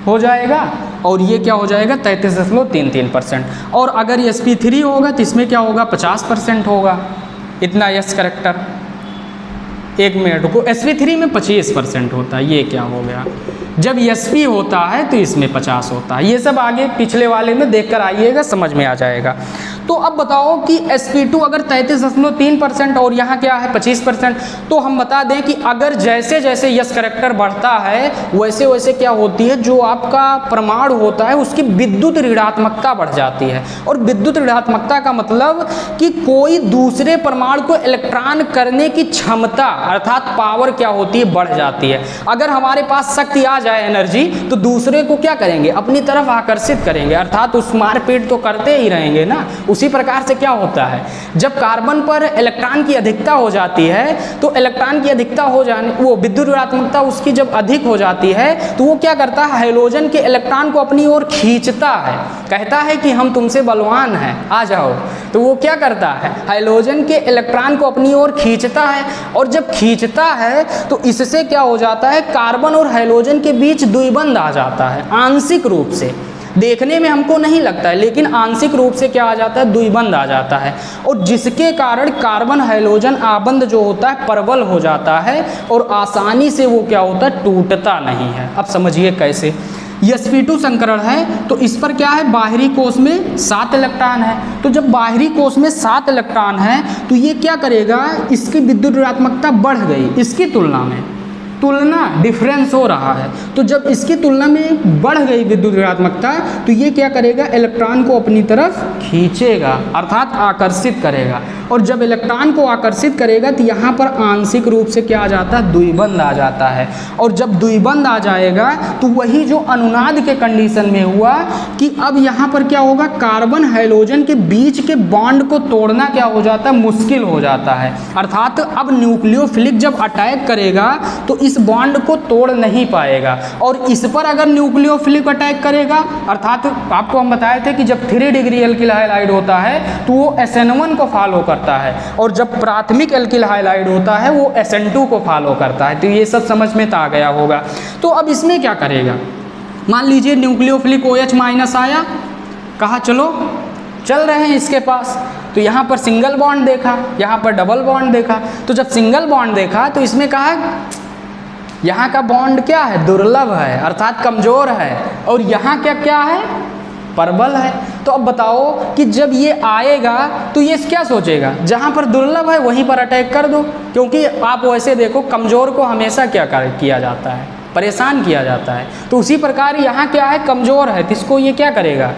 A: हो जाएगा, और ये क्या हो जाएगा 33.33%। और अगर sp3 होगा तो इसमें क्या होगा, 50% होगा। इतना यस करेक्टर, एक मिनट को, sp3 में 25% होता है, ये क्या हो गया। जब sp होता है तो इसमें 50 होता है। ये सब आगे पिछले वाले में देखकर आइएगा, समझ में आ जाएगा। तो अब बताओ कि sp2 अगर 33.3% और यहाँ क्या है 25%, तो हम बता दें कि अगर जैसे जैसे यस करेक्टर बढ़ता है वैसे वैसे क्या होती है, जो आपका परमाणु होता है उसकी विद्युत ऋणात्मकता बढ़ जाती है। और विद्युत ऋणात्मकता का मतलब कि कोई दूसरे परमाणु को इलेक्ट्रॉन करने की क्षमता अर्थात पावर क्या होती है, बढ़ जाती है। अगर हमारे पास शक्ति आ जाए, एनर्जी, तो दूसरे को क्या करेंगे, अपनी तरफ आकर्षित करेंगे, अर्थात उस मारपीट तो करते ही रहेंगे ना। उसी प्रकार से क्या होता है, जब कार्बन पर इलेक्ट्रॉन की अधिकता हो जाती है तो इलेक्ट्रॉन की अधिकता हो जाने, वो विद्युत ऋणात्मकता उसकी जब अधिक हो जाती है तो वो क्या करता है, हाइड्रोजन के इलेक्ट्रॉन को अपनी ओर खींचता है, कहता है कि हम तुमसे बलवान हैं, आ जाओ। तो वो क्या करता है, हाइड्रोजन के इलेक्ट्रॉन को अपनी ओर खींचता है, और जब खींचता है तो इससे क्या हो जाता है, कार्बन और हाइड्रोजन के बीच द्विबंध आ जाता है। आंशिक रूप से देखने में हमको नहीं लगता है, लेकिन आंशिक रूप से क्या आ जाता है, द्विबंध आ जाता है, और जिसके कारण कार्बन हाइड्रोजन आबंध जो होता है प्रबल हो जाता है, और आसानी से वो क्या होता है, टूटता नहीं है। अब समझिए कैसे। sp2 संकरण है तो इस पर क्या है, बाहरी कोश में 7 इलेक्ट्रॉन है। तो जब बाहरी कोश में 7 इलेक्ट्रॉन है तो ये क्या करेगा, इसकी विद्युत ऋणात्मकता बढ़ गई, इसकी तुलना में डिफरेंस हो रहा है। तो जब इसकी तुलना में बढ़ गई विद्युत ऋणात्मकता तो ये क्या करेगा, इलेक्ट्रॉन को अपनी तरफ खींचेगा, अर्थात आकर्षित करेगा। और जब इलेक्ट्रॉन को आकर्षित करेगा तो यहाँ पर आंशिक रूप से क्या आ जाता है, द्विबंध आ जाता है। और जब द्विबंध आ जाएगा तो वही जो अनुनाद के कंडीशन में हुआ कि अब यहाँ पर क्या होगा, कार्बन हाइड्रोजन के बीच के बॉन्ड को तोड़ना क्या हो जाता है, मुश्किल हो जाता है। अर्थात अब न्यूक्लियोफिलिक जब अटैक करेगा तो इस बॉन्ड को तोड़ नहीं पाएगा। और इस पर अगर न्यूक्लियोफिलिक अटैक करेगा, अर्थात आपको हम बताए थे कि जब 3 डिग्री एल्किल हाइलाइड होता है तो वो SN1 को फॉलो करता है, और जब प्राथमिक एल्किल हाइलाइड होता है वो SN2 को फॉलो करता है। तो ये सब समझ में तो आ गया होगा। तो अब इसमें क्या करेगा, मान लीजिए न्यूक्लियोफिलिक OH- आया, कहा चलो चल रहे हैं इसके पास, तो यहाँ पर सिंगल बॉन्ड देखा, यहाँ पर डबल बॉन्ड देखा। तो जब सिंगल बॉन्ड देखा तो इसमें कहा यहाँ का बॉन्ड क्या है, दुर्लभ है, अर्थात कमजोर है, और यहाँ क्या क्या है, प्रबल है। तो अब बताओ कि जब ये आएगा तो ये क्या सोचेगा, जहाँ पर दुर्लभ है वहीं पर अटैक कर दो, क्योंकि आप वैसे देखो कमजोर को हमेशा क्या किया जाता है, परेशान किया जाता है। तो उसी प्रकार यहाँ क्या है, कमजोर है, तो इसको ये क्या करेगा,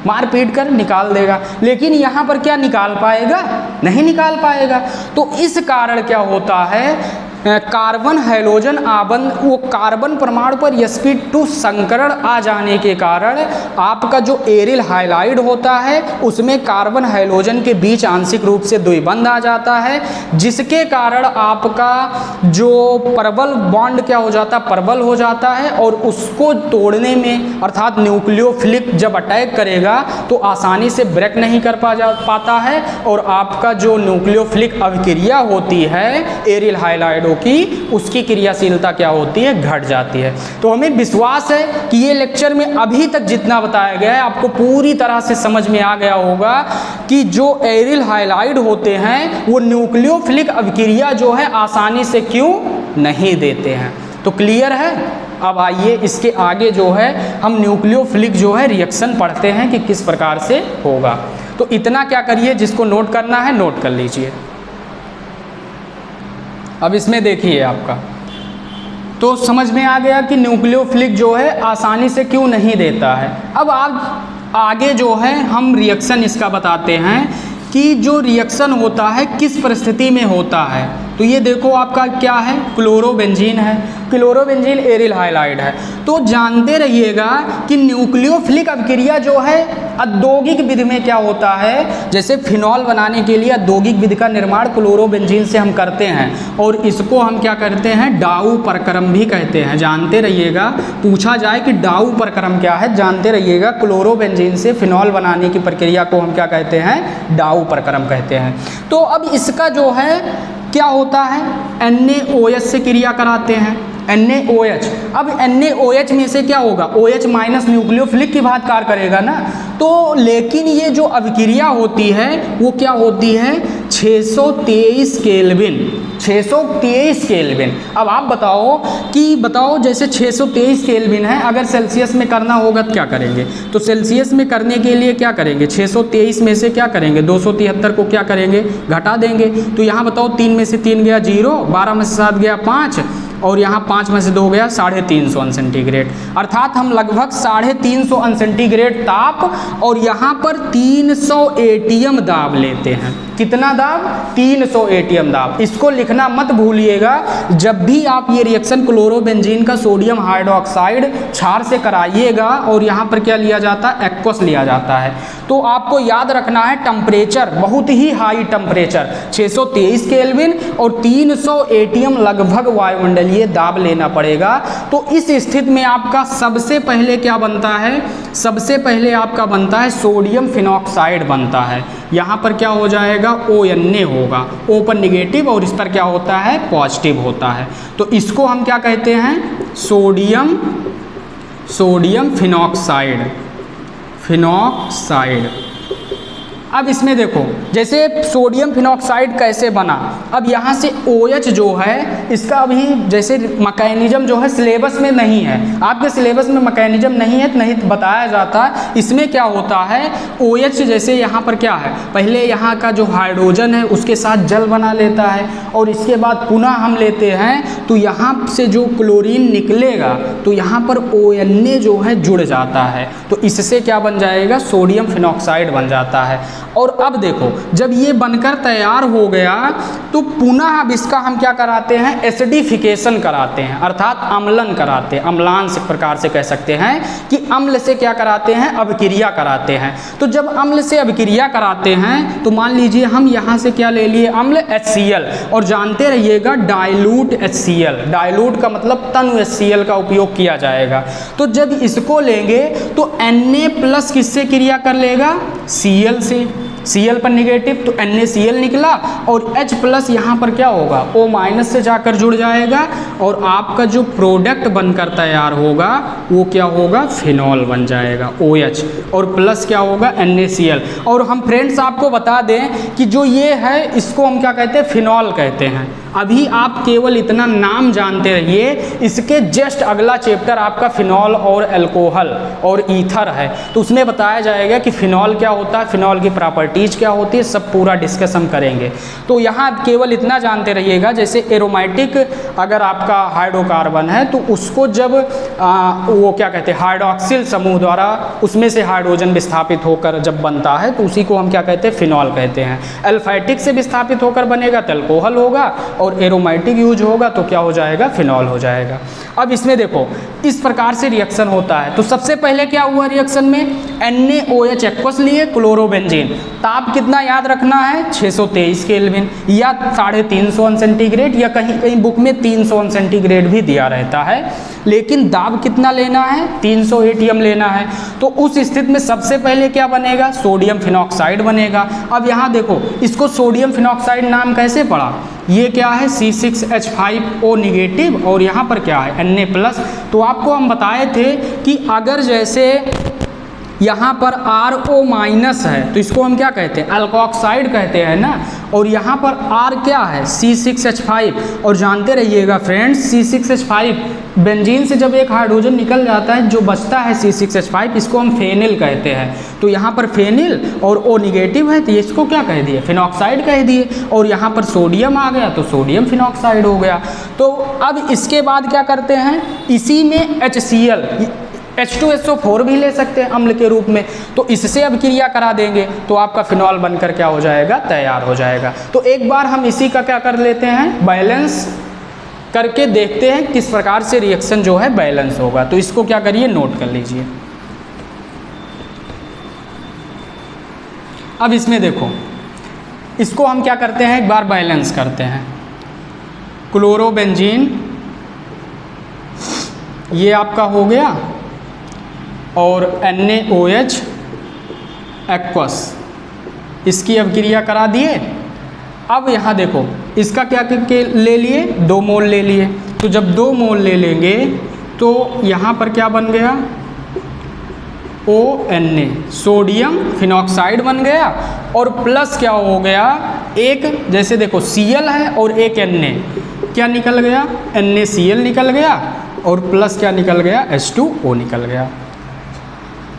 A: मार पीट कर निकाल देगा। लेकिन यहाँ पर क्या निकाल पाएगा, नहीं निकाल पाएगा। तो इस कारण क्या होता है, कार्बन हाइड्रोजन आबंध, वो कार्बन परमाणु पर sp2 संकरण आ जाने के कारण आपका जो एरिल हाइलाइड होता है उसमें कार्बन हाइड्रोजन के बीच आंशिक रूप से द्विबंध आ जाता है, जिसके कारण आपका जो प्रबल बॉन्ड क्या हो जाता है, प्रबल हो जाता है, और उसको तोड़ने में अर्थात न्यूक्लियोफिलिक जब अटैक करेगा तो आसानी से ब्रेक नहीं कर पाता है, और आपका जो न्यूक्लियोफिलिक अभिक्रिया होती है एरिल हाइलाइड की, उसकी क्रियाशीलता क्या होती है, घट जाती है। तो हमें विश्वास है कि ये लेक्चर में अभी तक जितना बताया गया है आपको पूरी तरह से समझ में आ गया होगा कि जो एरिल हाइलाइड होते हैं वो न्यूक्लियोफिलिक अभिक्रिया जो है आसानी से क्यों नहीं देते हैं। तो क्लियर है। अब आइए इसके आगे जो है हम न्यूक्लियोफिलिक जो है रिएक्शन पढ़ते हैं कि किस प्रकार से होगा। तो इतना क्या करिए, जिसको नोट करना है नोट कर लीजिए। अब इसमें देखिए आपका तो समझ में आ गया कि न्यूक्लियोफिलिक जो है आसानी से क्यों नहीं देता है। अब आप आगे जो है हम रिएक्शन इसका बताते हैं कि जो रिएक्शन होता है किस परिस्थिति में होता है। तो ये देखो आपका क्या है, क्लोरोबेंजीन है, क्लोरोबेंजीन एरिल हाइलाइड है। तो जानते रहिएगा कि न्यूक्लियोफिलिक अभिक्रिया जो है औद्योगिक विधि में क्या होता है, जैसे फिनॉल बनाने के लिए औद्योगिक विधि का निर्माण क्लोरोबेंजीन से हम करते हैं और इसको हम क्या करते हैं, डाउ प्रक्रम भी कहते हैं। जानते रहिएगा, पूछा जाए कि डाउ प्रक्रम क्या है, जानते रहिएगा क्लोरोबेंजीन से फिनॉल बनाने की प्रक्रिया को हम क्या कहते हैं, डाउ प्रक्रम कहते हैं। तो अब इसका जो है क्या होता है, NaOH से क्रिया कराते हैं, NaOH। अब NaOH में से क्या होगा, OH माइनस न्यूक्लियोफिलिक की बात कार्य करेगा ना। तो लेकिन ये जो अभिक्रिया होती है वो क्या होती है, 623 केल्विन, 623 केल्विन। अब आप बताओ जैसे 623 केल्विन है, अगर सेल्सियस में करना होगा तो क्या करेंगे। तो सेल्सियस में करने के लिए क्या करेंगे, 623 में से क्या करेंगे, 273 को क्या करेंगे, घटा देंगे। तो यहाँ बताओ 3 में से 3 गया 0, 12 में से 7 गया 5 और यहाँ 5 में से 2 गया 350 अंश सेंटीग्रेड। अर्थात हम लगभग 350 अंश सेंटीग्रेड ताप और यहाँ पर 300 एटीएम दाब लेते हैं। कितना दाब, 300 एटीएम दाब। इसको लिखना मत भूलिएगा, जब भी आप ये रिएक्शन क्लोरोबेंजीन का सोडियम हाइड्रोक्साइड क्षार से कराइएगा और यहाँ पर क्या लिया जाता है, एक्वस लिया जाता है। तो आपको याद रखना है टेम्परेचर, बहुत ही हाई टेम्परेचर 623 केल्विन और 300 एटीएम लगभग वायुमंडलीय दाब लेना पड़ेगा। तो इस स्थिति में आपका सबसे पहले क्या बनता है, सबसे पहले आपका बनता है सोडियम फिनॉक्साइड बनता है। यहाँ पर क्या हो जाएगा, ONA होगा, O पर निगेटिव और इस पर क्या होता है, पॉजिटिव होता है। तो इसको हम क्या कहते हैं, सोडियम फिनॉक्साइड। अब इसमें देखो जैसे सोडियम फिनॉक्साइड कैसे बना। अब यहाँ से OH जो है इसका अभी जैसे मैकेनिज्म जो है सिलेबस में नहीं है, आपके सिलेबस में मैकेनिज्म नहीं है तो नहीं बताया जाता। इसमें क्या होता है, OH जैसे यहाँ पर क्या है, पहले यहाँ का जो हाइड्रोजन है उसके साथ जल बना लेता है और इसके बाद पुनः हम लेते हैं तो यहाँ से जो क्लोरीन निकलेगा तो यहाँ पर ONA जो है जुड़ जाता है। तो इससे क्या बन जाएगा, सोडियम फिनॉक्साइड बन जाता है। और अब देखो जब ये बनकर तैयार हो गया तो पुनः अब इसका हम क्या कराते हैं, एसिडिफिकेशन कराते हैं, अर्थात अम्लन कराते हैं। अम्लांश एक प्रकार से कह सकते हैं कि अम्ल से क्या कराते हैं, अभिक्रिया कराते हैं। तो जब अम्ल से अभिक्रिया कराते हैं तो मान लीजिए हम यहाँ से क्या ले लिए, अम्ल HCl, और जानते रहिएगा डाइल्यूट HCl, डाइल्यूट का मतलब तनु HCl का उपयोग किया जाएगा। तो जब इसको लेंगे तो Na+ किससे क्रिया कर लेगा, Cl से, Cl पर निगेटिव तो NaCl निकला और H+ यहाँ पर क्या होगा, O- से जाकर जुड़ जाएगा और आपका जो प्रोडक्ट बनकर तैयार होगा वो क्या होगा, फिनॉल बन जाएगा OH, और प्लस क्या होगा, NaCl। और हम फ्रेंड्स आपको बता दें कि जो ये है इसको हम क्या कहते हैं, फिनॉल कहते हैं। अभी आप केवल इतना नाम जानते रहिए, इसके जस्ट अगला चैप्टर आपका फिनॉल और अल्कोहल और ईथर है, तो उसमें बताया जाएगा कि फिनॉल क्या होता है, फिनॉल की प्रॉपर्टीज क्या होती है, सब पूरा डिस्कस हम करेंगे। तो यहाँ केवल इतना जानते रहिएगा, जैसे एरोमेटिक अगर आपका हाइड्रोकार्बन है तो उसको जब वो क्या कहते हैं, हाइड्रोक्सिल समूह द्वारा उसमें से हाइड्रोजन विस्थापित होकर जब बनता है तो उसी को हम क्या कहते हैं, फिनॉल कहते हैं। अल्फाइटिक से विस्थापित होकर बनेगा तो अल्कोहल होगा और एरोमेटिक यूज होगा तो क्या हो जाएगा, फिनॉल हो जाएगा। अब इसमें देखो इस प्रकार से रिएक्शन होता है। तो सबसे पहले क्या हुआ रिएक्शन में, NaOH एक्वस लिए क्लोरोबेंजीन, ताप कितना याद रखना है, 623 केल्विन या 350 अंश सेंटीग्रेड, या कहीं कहीं बुक में 300 अंश सेंटीग्रेड भी दिया रहता है, लेकिन दाब कितना लेना है, 300 एटीएम लेना है। तो उस स्थिति में सबसे पहले क्या बनेगा, सोडियम फिनॉक्साइड बनेगा। अब यहाँ देखो इसको सोडियम फिनॉक्साइड नाम कैसे पड़ा, ये क्या है, C6H5O निगेटिव और यहाँ पर क्या है, Na+। तो आपको हम बताए थे कि अगर जैसे यहाँ पर RO माइनस है तो इसको हम क्या कहते हैं, अल्कोक्साइड कहते हैं ना। और यहाँ पर R क्या है, C6H5। और जानते रहिएगा फ्रेंड्स, C6H5 बेंजीन से जब एक हाइड्रोजन निकल जाता है, जो बचता है C6H5, इसको हम फेनिल कहते हैं। तो यहाँ पर फेनिल और O निगेटिव है तो इसको क्या कह दिए, फिनॉक्साइड कह दिए। और यहाँ पर सोडियम आ गया तो सोडियम फिनॉक्साइड हो गया। तो अब इसके बाद क्या करते हैं, इसी में HCl H2SO4 भी ले सकते हैं अम्ल के रूप में, तो इससे अब क्रिया करा देंगे तो आपका फिनॉल बनकर क्या हो जाएगा, तैयार हो जाएगा। तो एक बार हम इसी का क्या कर लेते हैं, बैलेंस करके देखते हैं किस प्रकार से रिएक्शन जो है बैलेंस होगा। तो इसको क्या करिए, नोट कर लीजिए। अब इसमें देखो, इसको हम क्या करते हैं, एक बार बैलेंस करते हैं। क्लोरोबेंजीन ये आपका हो गया और NaOH एक्वस, इसकी अब क्रिया करा दिए। अब यहाँ देखो, इसका क्या ले लिए, 2 मोल ले लिए। तो जब 2 मोल ले लेंगे तो यहाँ पर क्या बन गया, ONa, सोडियम फिनॉक्साइड बन गया। और प्लस क्या हो गया, एक जैसे देखो Cl है और एक Na, क्या निकल गया, NaCl निकल गया। और प्लस क्या निकल गया, H2O निकल गया।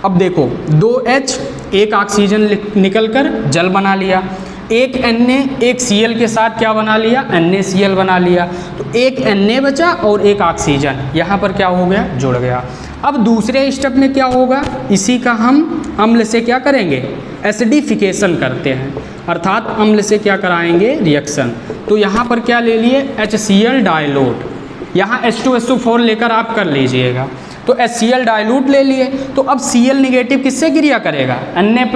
A: अब देखो 2H, एक ऑक्सीजन निकलकर जल बना लिया, एक Na एक Cl के साथ क्या बना लिया, NaCl बना लिया। तो एक Na बचा और एक ऑक्सीजन यहाँ पर क्या हो गया, जुड़ गया। अब दूसरे स्टेप में क्या होगा, इसी का हम अम्ल से क्या करेंगे, एसिडिफिकेशन करते हैं, अर्थात अम्ल से क्या कराएंगे, रिएक्शन। तो यहाँ पर क्या ले लिए, HCl डाइल्यूट, यहाँ H2SO4 लेकर आप कर लीजिएगा। तो HCl डाइल्यूट ले लिए। तो अब Cl निगेटिव किससे क्रिया करेगा, Na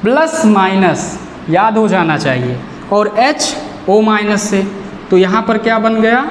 A: प्लस माइनस, याद हो जाना चाहिए, और HO माइनस से। तो यहाँ पर क्या बन गया,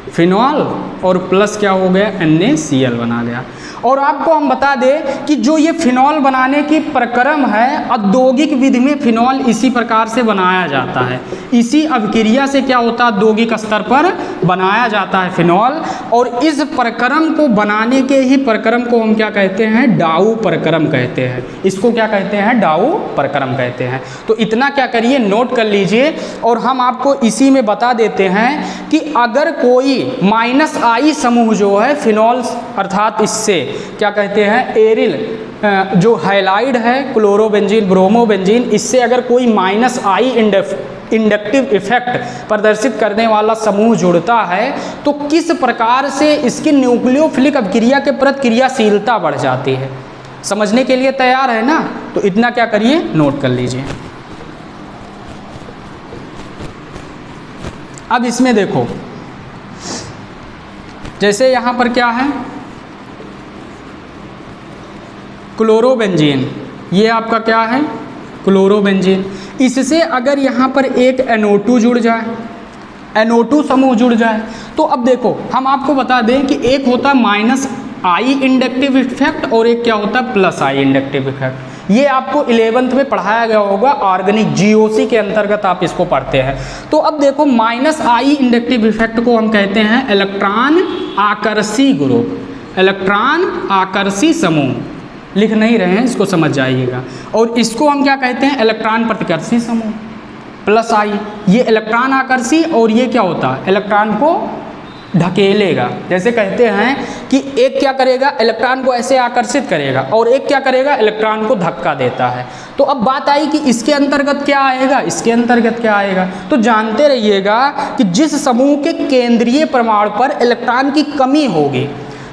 A: फिनॉल, और प्लस क्या हो गया, NaCl बना गया। और आपको हम बता दें कि जो ये फिनॉल बनाने की प्रक्रम है, औद्योगिक विधि में फिनॉल इसी प्रकार से बनाया जाता है। इसी अभिक्रिया से क्या होता है, औद्योगिक स्तर पर बनाया जाता है फिनॉल। और इस प्रक्रम को बनाने के ही प्रक्रम को हम क्या कहते हैं, डाउ प्रक्रम कहते हैं। इसको क्या कहते हैं, डाउ प्रक्रम कहते हैं। तो इतना क्या करिए, नोट कर लीजिए। और हम आपको इसी में बता देते हैं कि अगर कोई -I समूह जो है फिनॉल, अर्थात इससे क्या कहते हैं, एरिल जो हाइलाइड है, क्लोरोबेंजीन, ब्रोमोबेंजीन, इससे अगर कोई -I इंडक्टिव इफेक्ट प्रदर्शित करने वाला समूह जुड़ता है तो किस प्रकार से इसकी न्यूक्लियोफिलिक अभिक्रिया के प्रति क्रियाशीलता बढ़ जाती है। समझने के लिए तैयार है ना। तो इतना क्या करिए, नोट कर लीजिए। अब इसमें देखो, जैसे यहाँ पर क्या है, क्लोरोबेंजीन, ये आपका क्या है, क्लोरोबेंजीन। इससे अगर यहाँ पर एक NO2 जुड़ जाए, NO2 समूह जुड़ जाए, तो अब देखो हम आपको बता दें कि एक होता है -I इंडक्टिव इफेक्ट और एक क्या होता है, +I इंडक्टिव इफेक्ट। ये आपको 11th में पढ़ाया गया होगा, ऑर्गेनिक GOC के अंतर्गत आप इसको पढ़ते हैं। तो अब देखो -I इंडक्टिव इफेक्ट को हम कहते हैं electron Aakarshi group, electron Aakarshi समूह। लिख नहीं रहे हैं, इसको समझ जाइएगा। और इसको हम क्या कहते हैं, इलेक्ट्रॉन प्रतिकर्षी समूह, +I। ये इलेक्ट्रॉन आकर्षी और ये क्या होता है, इलेक्ट्रॉन को ढकेलेगा। जैसे कहते हैं कि एक क्या करेगा, इलेक्ट्रॉन को ऐसे आकर्षित करेगा और एक क्या करेगा, इलेक्ट्रॉन को धक्का देता है। तो अब बात आई कि इसके अंतर्गत क्या आएगा, इसके अंतर्गत क्या आएगा। तो जानते रहिएगा कि जिस समूह के केंद्रीय परमाणु पर इलेक्ट्रॉन की कमी होगी,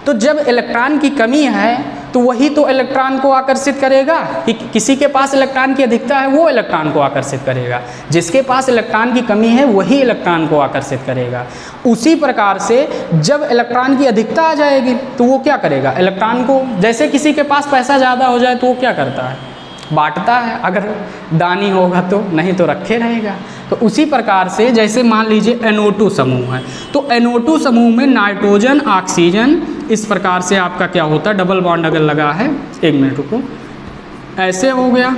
A: तो जब इलेक्ट्रॉन की कमी है तो वही तो इलेक्ट्रॉन को आकर्षित करेगा। कि किसी के पास इलेक्ट्रॉन की अधिकता है वो इलेक्ट्रॉन को आकर्षित करेगा, जिसके पास इलेक्ट्रॉन की कमी है वही इलेक्ट्रॉन को आकर्षित करेगा। उसी प्रकार से जब इलेक्ट्रॉन की अधिकता आ जाएगी तो वो क्या करेगा, इलेक्ट्रॉन को, जैसे किसी के पास पैसा ज़्यादा हो जाए तो वो क्या करता है, बांटता है, अगर दानी होगा तो, नहीं तो रखे रहेगा। तो उसी प्रकार से जैसे मान लीजिए NO2 समूह है, तो NO2 समूह में नाइट्रोजन ऑक्सीजन, इस प्रकार से आपका क्या होता है, डबल बॉन्ड अगर लगा है, 1 मिनट रुको, ऐसे हो गया,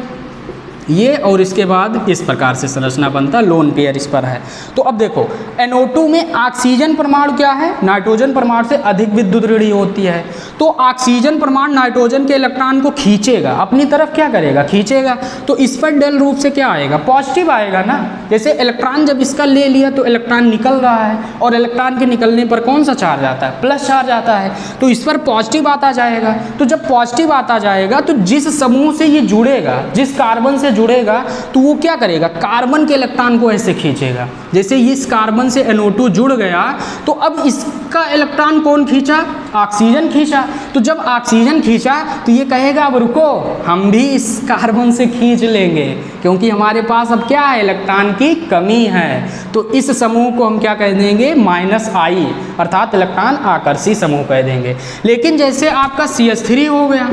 A: ये और इसके बाद इस प्रकार से संरचना बनता, लोन पेयर इस पर है। तो अब देखो NO2 में ऑक्सीजन परमाणु क्या है, नाइट्रोजन परमाणु से अधिक विद्युत ऋणात्मक होती है। तो ऑक्सीजन परमाणु नाइट्रोजन के इलेक्ट्रॉन को खींचेगा, अपनी तरफ क्या करेगा, खींचेगा। तो इस पर डेल रूप से क्या आएगा, पॉजिटिव आएगा ना। जैसे इलेक्ट्रॉन जब इसका ले लिया तो इलेक्ट्रॉन निकल रहा है, और इलेक्ट्रॉन के निकलने पर कौन सा चार्ज आता है, प्लस चार्ज आता है। तो इस पर पॉजिटिव आता जाएगा। तो जब पॉजिटिव आता जाएगा तो जिस समूह से ये जुड़ेगा, जिस कार्बन से जुड़ेगा, तो वो क्या करेगा, कार्बन के इलेक्ट्रॉन को ऐसे खींचेगा। जैसे इस कार्बन से NO2 जुड़ गया तो अब इसका इलेक्ट्रॉन कौन खींचा, ऑक्सीजन खींचा। तो जब ऑक्सीजन खींचा तो ये कहेगा अब रुको, हम भी इस कार्बन से खींच लेंगे, क्योंकि हमारे पास अब क्या है, इलेक्ट्रॉन की कमी है। तो इस समूह को हम क्या कह देंगे, -I, अर्थात इलेक्ट्रॉन आकर्षी समूह कह देंगे। लेकिन जैसे आपका CH3 हो गया,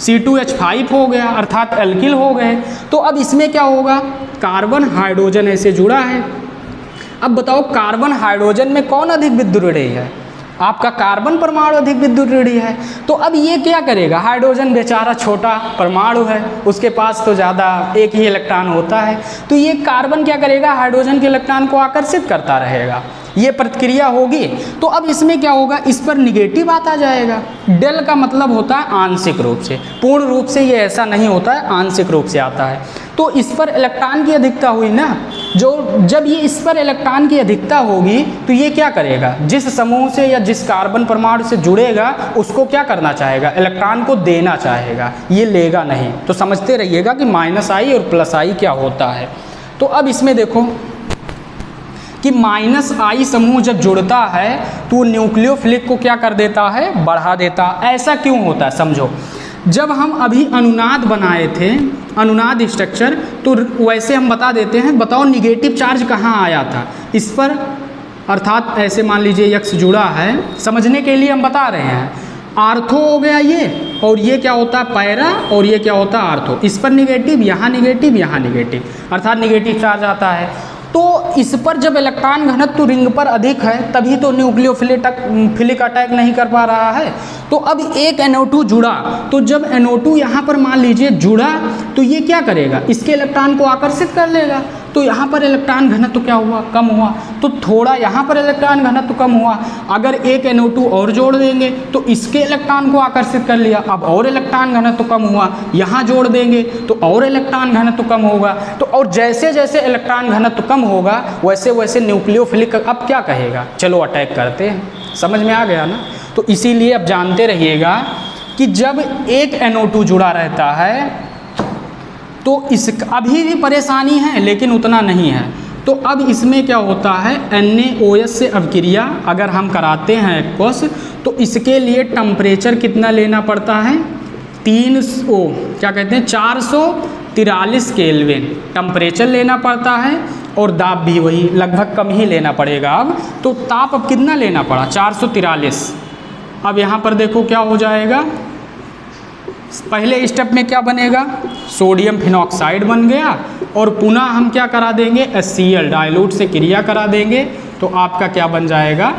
A: C2H5 हो गया, अर्थात एल्किल हो गए, तो अब इसमें क्या होगा, कार्बन हाइड्रोजन ऐसे जुड़ा है। अब बताओ कार्बन हाइड्रोजन में कौन अधिक विद्युत ऋणात्मक है, आपका कार्बन परमाणु अधिक विद्युत ऋणात्मक है। तो अब ये क्या करेगा, हाइड्रोजन बेचारा छोटा परमाणु है, उसके पास तो ज़्यादा एक ही इलेक्ट्रॉन होता है। तो ये कार्बन क्या करेगा, हाइड्रोजन के इलेक्ट्रॉन को आकर्षित करता रहेगा, ये प्रतिक्रिया होगी। तो अब इसमें क्या होगा, इस पर निगेटिव आता जाएगा। डेल का मतलब होता है आंशिक रूप से, पूर्ण रूप से ये ऐसा नहीं होता है, आंशिक रूप से आता है। तो इस पर इलेक्ट्रॉन की अधिकता हुई ना, जब ये इस पर इलेक्ट्रॉन की अधिकता होगी तो ये क्या करेगा, जिस समूह से या जिस कार्बन परमाणु से जुड़ेगा उसको क्या करना चाहेगा, इलेक्ट्रॉन को देना चाहेगा, ये लेगा नहीं। तो समझते रहिएगा कि -I और +I क्या होता है। तो अब इसमें देखो कि -I समूह जब जुड़ता है तो न्यूक्लियोफिलिक को क्या कर देता है, बढ़ा देता। ऐसा क्यों होता है, समझो। जब हम अभी अनुनाद बनाए थे, अनुनाद स्ट्रक्चर, तो वैसे हम बता देते हैं, बताओ निगेटिव चार्ज कहाँ आया था, इस पर, अर्थात ऐसे मान लीजिए X जुड़ा है, समझने के लिए हम बता रहे हैं। आर्थो हो गया ये, और ये क्या होता है पैरा, और ये क्या होता है आर्थो। इस पर निगेटिव, यहाँ निगेटिव, यहाँ निगेटिव, अर्थात निगेटिव चार्ज आता है। तो इस पर जब इलेक्ट्रॉन घनत्व रिंग पर अधिक है तभी तो न्यूक्लियोफिलिक अटैक नहीं कर पा रहा है। तो अब एक NO2 जुड़ा, तो जब NO2 यहाँ पर मान लीजिए जुड़ा तो ये क्या करेगा, इसके इलेक्ट्रॉन को आकर्षित कर लेगा। तो यहाँ पर इलेक्ट्रॉन घनत्व क्या हुआ, कम हुआ। तो थोड़ा यहाँ पर इलेक्ट्रॉन घनत्व कम हुआ, अगर एक NO2 और जोड़ देंगे तो इसके इलेक्ट्रॉन को आकर्षित कर लिया, अब और इलेक्ट्रॉन घनत्व कम हुआ, यहाँ जोड़ देंगे तो और इलेक्ट्रॉन घनत्व कम होगा। तो और जैसे जैसे इलेक्ट्रॉन घनत्व कम होगा वैसे वैसे न्यूक्लियोफिलिक अब क्या कहेगा, चलो अटैक करते हैं। समझ में आ गया ना। तो इसीलिए अब जानते रहिएगा कि जब एक NO2 जुड़ा रहता है तो इस अभी भी परेशानी है लेकिन उतना नहीं है। तो अब इसमें क्या होता है, NaOH से अभिक्रिया अगर हम कराते हैं एक्वस, तो इसके लिए टेम्परेचर कितना लेना पड़ता है, 443 केल्विन टेम्परेचर लेना पड़ता है, और दाब भी वही लगभग कम ही लेना पड़ेगा। अब तो ताप अब कितना लेना पड़ा, 443। अब यहाँ पर देखो क्या हो जाएगा, पहले स्टेप में क्या बनेगा, सोडियम फिनॉक्साइड बन गया, और पुनः हम क्या करा देंगे, HCl डाइल्यूट से क्रिया करा देंगे, तो आपका क्या बन जाएगा,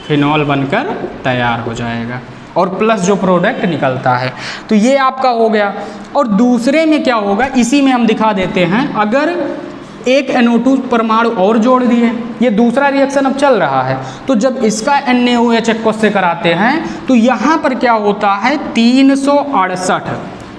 A: फिनॉल बनकर तैयार हो जाएगा, और प्लस जो प्रोडक्ट निकलता है। तो ये आपका हो गया। और दूसरे में क्या होगा, इसी में हम दिखा देते हैं, अगर एक NO2 परमाणु और जोड़ दिए, ये दूसरा रिएक्शन अब चल रहा है, तो जब इसका NaOH एक्वस से कराते हैं तो यहाँ पर क्या होता है,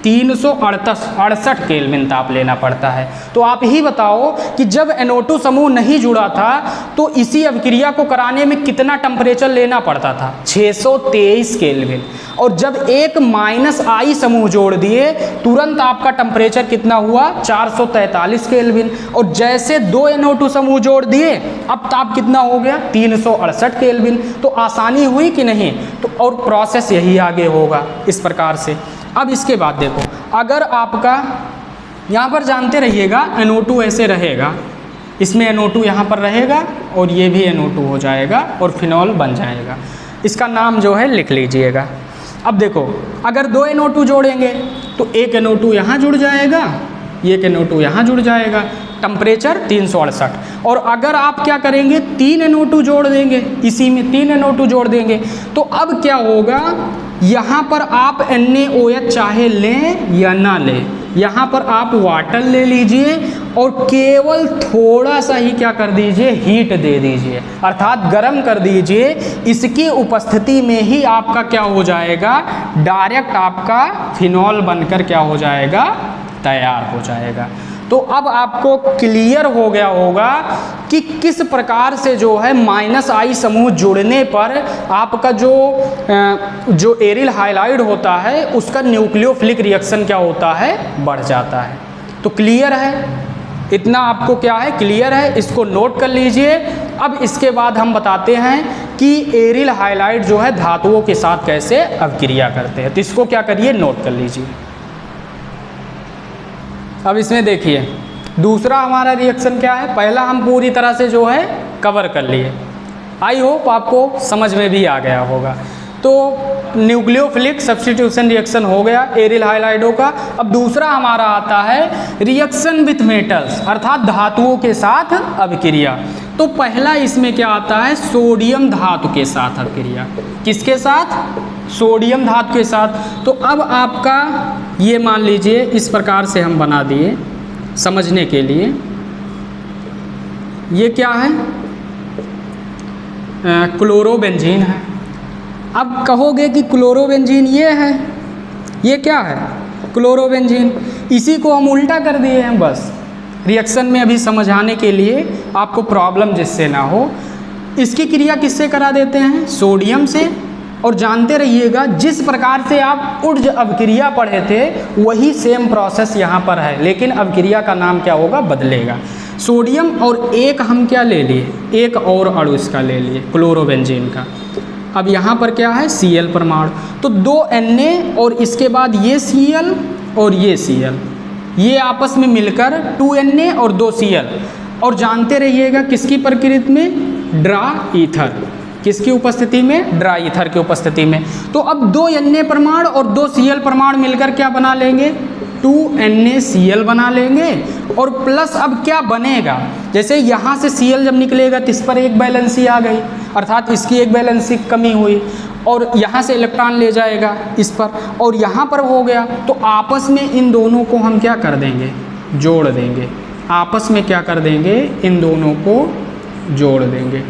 A: 368 केल्विन ताप लेना पड़ता है। तो आप ही बताओ कि जब NO2 समूह नहीं जुड़ा था तो इसी अभिक्रिया को कराने में कितना टेम्परेचर लेना पड़ता था, 623 केल्विन। और जब एक -I समूह जोड़ दिए तुरंत आपका टेम्परेचर कितना हुआ, 443 केल्विन। और जैसे 2 NO2 समूह जोड़ दिए अब ताप कितना हो गया, 368 केल्विन। तो आसानी हुई कि नहीं, तो और प्रोसेस यही आगे होगा इस प्रकार से। अब इसके बाद देखो, अगर आपका यहाँ पर जानते रहिएगा NO2 ऐसे रहेगा, इसमें NO2 यहाँ पर रहेगा और ये भी NO2 हो जाएगा और फिनॉल बन जाएगा। इसका नाम जो है लिख लीजिएगा। अब देखो, अगर 2 NO2 जोड़ेंगे तो एक NO2 यहाँ जुड़ जाएगा, एक NO2 यहाँ जुड़ जाएगा, टेम्परेचर 368। और अगर आप क्या करेंगे, 3 NO2 जोड़ देंगे, इसी में 3 NO2 जोड़ देंगे, तो अब क्या होगा, यहाँ पर आप NaOH चाहे लें या ना लें, यहाँ पर आप वाटर ले लीजिए और केवल थोड़ा सा ही क्या कर दीजिए, हीट दे दीजिए, अर्थात गर्म कर दीजिए। इसकी उपस्थिति में ही आपका क्या हो जाएगा, डायरेक्ट आपका फिनॉल बनकर क्या हो जाएगा, तैयार हो जाएगा। तो अब आपको क्लियर हो गया होगा कि किस प्रकार से जो है -I समूह जुड़ने पर आपका जो एरिल हाइलाइड होता है उसका न्यूक्लियोफिलिक रिएक्शन क्या होता है, बढ़ जाता है। तो क्लियर है, इतना आपको क्या है, क्लियर है, इसको नोट कर लीजिए। अब इसके बाद हम बताते हैं कि एरिल हाइलाइड जो है धातुओं के साथ कैसे अभिक्रिया करते हैं। तो इसको क्या करिए, नोट कर लीजिए। अब इसमें देखिए दूसरा हमारा रिएक्शन क्या है, पहला हम पूरी तरह से जो है कवर कर लिए, आई होप आपको समझ में भी आ गया होगा। तो न्यूक्लियोफिलिक सब्स्टिट्यूशन रिएक्शन हो गया एरिल हाइलाइडों का। अब दूसरा हमारा आता है रिएक्शन विथ मेटल्स, अर्थात धातुओं के साथ अभिक्रिया। तो पहला इसमें क्या आता है, सोडियम धातु के साथ अभिक्रिया। किसके साथ, सोडियम धातु के साथ। तो अब आपका ये मान लीजिए इस प्रकार से हम बना दिए समझने के लिए, ये क्या है, क्लोरोबेंजीन है। अब कहोगे कि क्लोरोबेंजीन ये है, ये क्या है, क्लोरोबेंजीन। इसी को हम उल्टा कर दिए हैं बस रिएक्शन में अभी समझाने के लिए, आपको प्रॉब्लम जिससे ना हो। इसकी क्रिया किससे करा देते हैं, सोडियम से। और जानते रहिएगा जिस प्रकार से आप ऊर्ज अभिक्रिया पढ़े थे वही सेम प्रोसेस यहाँ पर है, लेकिन अभिक्रिया का नाम क्या होगा, बदलेगा। सोडियम और एक हम क्या ले लिए, एक और अणु इसका ले लिए क्लोरोबेंजीन का। अब यहाँ पर क्या है, Cl परमाणु। तो 2 Na और इसके बाद ये Cl और ये Cl, ये आपस में मिलकर 2 Na और 2 Cl। और जानते रहिएगा किसकी प्रकृति में, ड्रा ईथर। किसकी उपस्थिति में, ड्रा ईथर की उपस्थिति में। तो अब 2 Na परमाणु और 2 Cl परमाणु मिलकर क्या बना लेंगे, 2 NaCl बना लेंगे। और प्लस अब क्या बनेगा, जैसे यहाँ से Cl जब निकलेगा तो इस पर एक वैलेंसी आ गई, अर्थात इसकी एक वैलेंसी कमी हुई, और यहाँ से इलेक्ट्रॉन ले जाएगा इस पर, और यहाँ पर हो गया। तो आपस में इन दोनों को हम क्या कर देंगे, जोड़ देंगे। आपस में क्या कर देंगे, इन दोनों को जोड़ देंगे।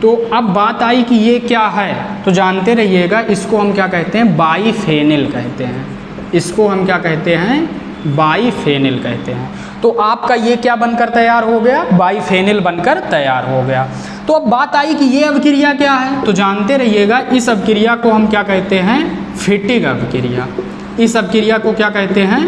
A: तो अब बात आई कि ये क्या है, तो जानते रहिएगा इसको हम क्या कहते हैं, बाईफेनिल कहते हैं। इसको हम क्या कहते हैं, बाईफेनिल कहते हैं। तो आपका ये क्या बनकर तैयार हो गया, बाईफेनिल बनकर तैयार हो गया। तो अब बात आई कि ये अभिक्रिया क्या है, तो जानते रहिएगा इस अभिक्रिया को हम क्या कहते हैं, फिटिग अभिक्रिया। इस अभिक्रिया को क्या कहते हैं,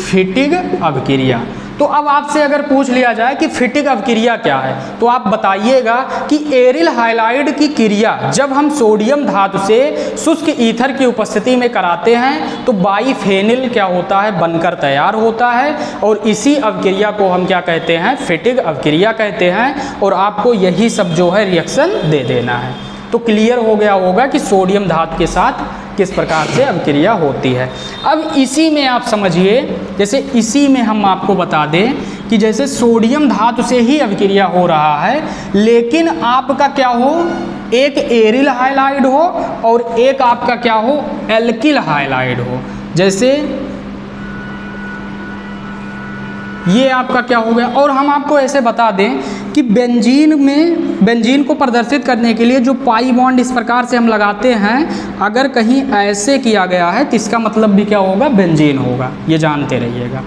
A: फिटिग अभिक्रिया। तो अब आपसे अगर पूछ लिया जाए कि फिटिग अभिक्रिया क्या है, तो आप बताइएगा कि एरिल हाइलाइड की क्रिया जब हम सोडियम धातु से शुष्क ईथर की उपस्थिति में कराते हैं तो बाईफेनिल क्या होता है, बनकर तैयार होता है। और इसी अभिक्रिया को हम क्या कहते हैं, फिटिग अभिक्रिया कहते हैं। और आपको यही सब जो है रिएक्शन दे देना है। तो क्लियर हो गया होगा कि सोडियम धातु के साथ किस प्रकार से अभिक्रिया होती है। अब इसी में आप समझिए, जैसे इसी में हम आपको बता दें कि जैसे सोडियम धातु से ही अभिक्रिया हो रहा है, लेकिन आपका क्या हो, एक एरिल हाइलाइड हो और एक आपका क्या हो, एल्किल हाइलाइड हो। जैसे ये आपका क्या हो गया। और हम आपको ऐसे बता दें कि बेंजीन को प्रदर्शित करने के लिए जो पाई बॉन्ड इस प्रकार से हम लगाते हैं, अगर कहीं ऐसे किया गया है तो इसका मतलब भी क्या होगा, बेंजीन होगा। ये जानते रहिएगा।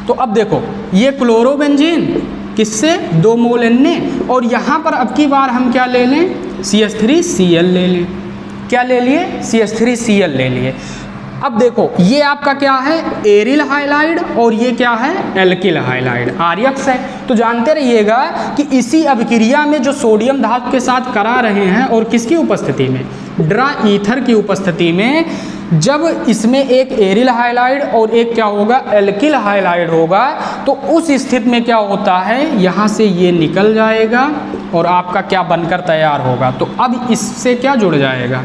A: तो अब देखो ये क्लोरोबेंजीन किससे, 2 मोल Na, और यहाँ पर अब की बार हम क्या ले लें, CH3Cl ले लें। क्या ले लिए, CH3Cl ले लिए। अब देखो ये आपका क्या है, एरिल हाइलाइड, और ये क्या है, एल्किल हाइलाइड, आर्यक्स है। तो जानते रहिएगा कि इसी अभिक्रिया में जो सोडियम धातु के साथ करा रहे हैं और किसकी उपस्थिति में, ड्रा ईथर की उपस्थिति में, जब इसमें एक एरिल हाइलाइड और एक क्या होगा, एल्किल हाइलाइड होगा, तो उस स्थिति में क्या होता है, यहाँ से ये निकल जाएगा और आपका क्या बनकर तैयार होगा। तो अब इससे क्या जुड़ जाएगा,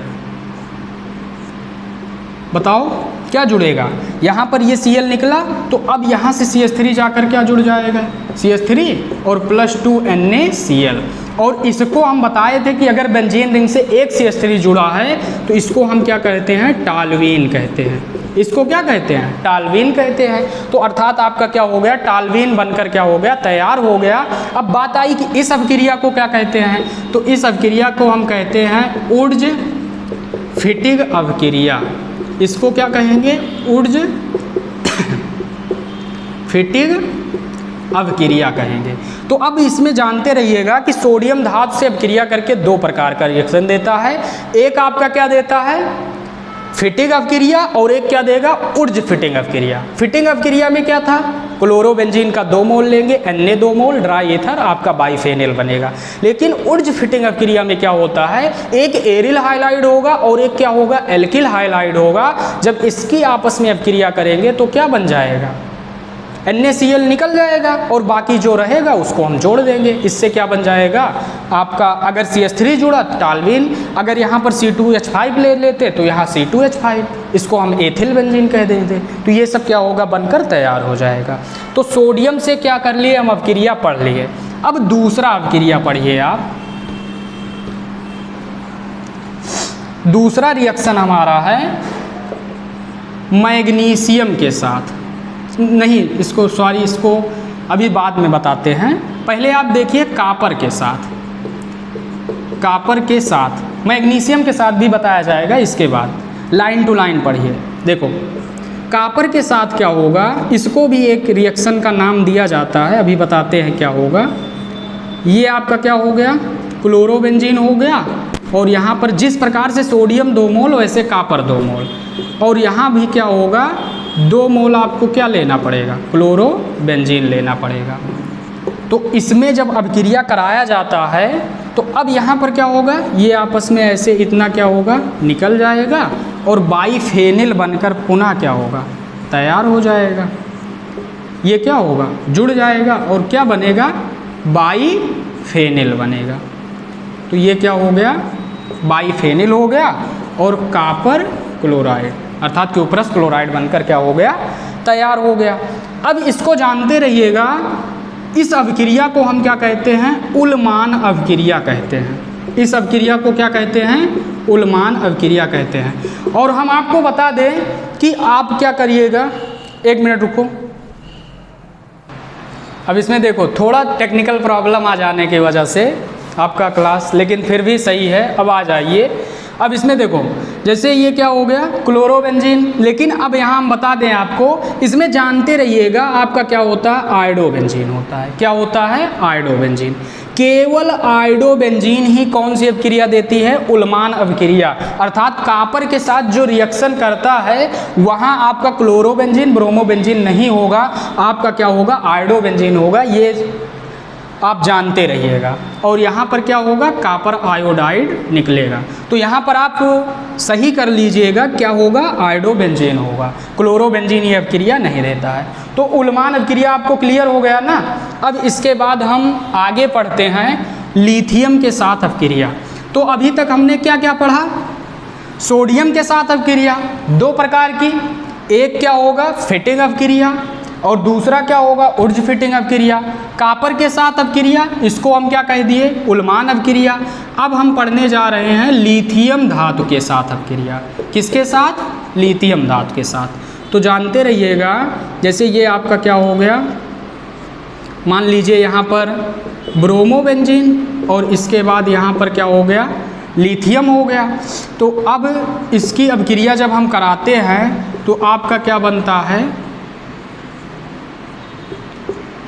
A: बताओ क्या जुड़ेगा। यहाँ पर ये Cl निकला, तो अब यहाँ से CH3 जाकर क्या जुड़ जाएगा, CH3 और +2 NaCl। और इसको हम बताए थे कि अगर बेंजीन रिंग से एक CH3 जुड़ा है तो इसको हम क्या कहते हैं, टॉल्यूइन कहते हैं। इसको क्या कहते हैं? टाल्वीन कहते हैं। तो अर्थात आपका क्या हो गया? टाल्वीन बनकर क्या हो गया? तैयार हो गया। अब बात आई कि इस अवक्रिया को क्या कहते हैं? तो इस अवक्रिया को हम कहते हैं ऊर्ज फिटिंग अवक्रिया। इसको क्या कहेंगे? ऊर्ज फिटिंग अवक्रिया कहेंगे। तो अब इसमें जानते रहिएगा कि सोडियम धातु से अवक्रिया करके दो प्रकार का रिएक्शन देता है। एक आपका क्या देता है? फिटिंग अवक्रिया, और एक क्या देगा? ऊर्ज फिटिंग अवक्रिया। फिटिंग अवक्रिया में क्या था? क्लोरोबेंजीन का 2 मोल लेंगे, Na 2 मोल, ड्राई ईथर आपका बाइफेनिल बनेगा। लेकिन ऊर्ज फिटिंग अवक्रिया में क्या होता है? एक एरिल हाइलाइड होगा और एक क्या होगा? एल्किल हाइलाइड होगा। जब इसकी आपस में अवक्रिया करेंगे तो क्या बन जाएगा? NaCl निकल जाएगा और बाकी जो रहेगा उसको हम जोड़ देंगे। इससे क्या बन जाएगा आपका? अगर CH3 जुड़ा टाल्वीन, अगर यहाँ पर C2H5 ले लेते तो यहाँ C2H5, इसको हम एथिल बेंजीन कह देंगे। तो ये सब क्या होगा? बनकर तैयार हो जाएगा। तो सोडियम से क्या कर लिए हम? अवक्रिया पढ़ लिए। अब दूसरा अवक्रिया पढ़िए आप। दूसरा रिएक्शन हमारा है मैग्नीशियम के साथ, नहीं इसको सॉरी इसको अभी बाद में बताते हैं। पहले आप देखिए कापर के साथ, कापर के साथ मैग्नीशियम के साथ भी बताया जाएगा इसके बाद। लाइन टू लाइन पढ़िए। देखो कापर के साथ क्या होगा? इसको भी एक रिएक्शन का नाम दिया जाता है, अभी बताते हैं क्या होगा। ये आपका क्या हो गया? क्लोरोबेंजीन हो गया, और यहाँ पर जिस प्रकार से सोडियम 2 मोल वैसे कापर 2 मोल, और यहाँ भी क्या होगा? 2 मोल आपको क्या लेना पड़ेगा? क्लोरोबेंजीन लेना पड़ेगा। तो इसमें जब अभिक्रिया कराया जाता है तो अब यहाँ पर क्या होगा? ये आपस में ऐसे इतना क्या होगा? निकल जाएगा और बाइफेनिल बनकर पुनः क्या होगा? तैयार हो जाएगा। ये क्या होगा? जुड़ जाएगा और क्या बनेगा? बाइफेनिल बनेगा। तो ये क्या हो गया? बाइफेनिल हो गया और कापर क्लोराइड अर्थात क्यूप्रस क्लोराइड बनकर क्या हो गया? तैयार हो गया। अब इसको जानते रहिएगा, इस अवक्रिया को हम क्या कहते हैं? उल्मान अवक्रिया कहते हैं। इस अवक्रिया को क्या कहते हैं? उल्मान अवक्रिया कहते हैं। और हम आपको बता दें कि आप क्या करिएगा, 1 मिनट रुको। अब इसमें देखो थोड़ा टेक्निकल प्रॉब्लम आ जाने की वजह से आपका क्लास, लेकिन फिर भी सही है। अब आ जाइए। अब इसमें देखो जैसे ये क्या हो गया? क्लोरोबेंजीन। लेकिन अब यहाँ हम बता दें आपको, इसमें जानते रहिएगा आपका क्या होता है? आयोडोबेंजीन होता है। क्या होता है? आयोडोबेंजीन। केवल आयोडोबेंजीन ही कौन सी अवक्रिया देती है? उल्मान अवक्रिया। अर्थात कापर के साथ जो रिएक्शन करता है वहाँ आपका क्लोरोबेंजीन ब्रोमोबेंजीन नहीं होगा, आपका क्या होगा? आयोडोबेंजीन होगा। ये आप जानते रहिएगा। और यहाँ पर क्या होगा? कापर आयोडाइड निकलेगा। तो यहाँ पर आप सही कर लीजिएगा, क्या होगा? आयोडोबेंजीन होगा। क्लोरोबेंजीन ये अवक्रिया नहीं देता है। तो उल्मान अवक्रिया आपको क्लियर हो गया ना। अब इसके बाद हम आगे पढ़ते हैं लिथियम के साथ अवक्रिया। तो अभी तक हमने क्या क्या पढ़ा? सोडियम के साथ अवक्रिया 2 प्रकार की, एक क्या होगा? फिटिंग अवक्रिया, और दूसरा क्या होगा? Wurtz Fittig अवक्रिया। कापर के साथ अवक्रिया, इसको हम क्या कह दिए? उल्मान अवक्रिया। अब हम पढ़ने जा रहे हैं लिथियम धातु के साथ अवक्रिया। किसके साथ? लिथियम धातु के साथ। तो जानते रहिएगा, जैसे ये आपका क्या हो गया? मान लीजिए यहाँ पर ब्रोमोबेंजीन और इसके बाद यहाँ पर क्या हो गया? लिथियम हो गया। तो अब इसकी अवक्रिया जब हम कराते हैं तो आपका क्या बनता है?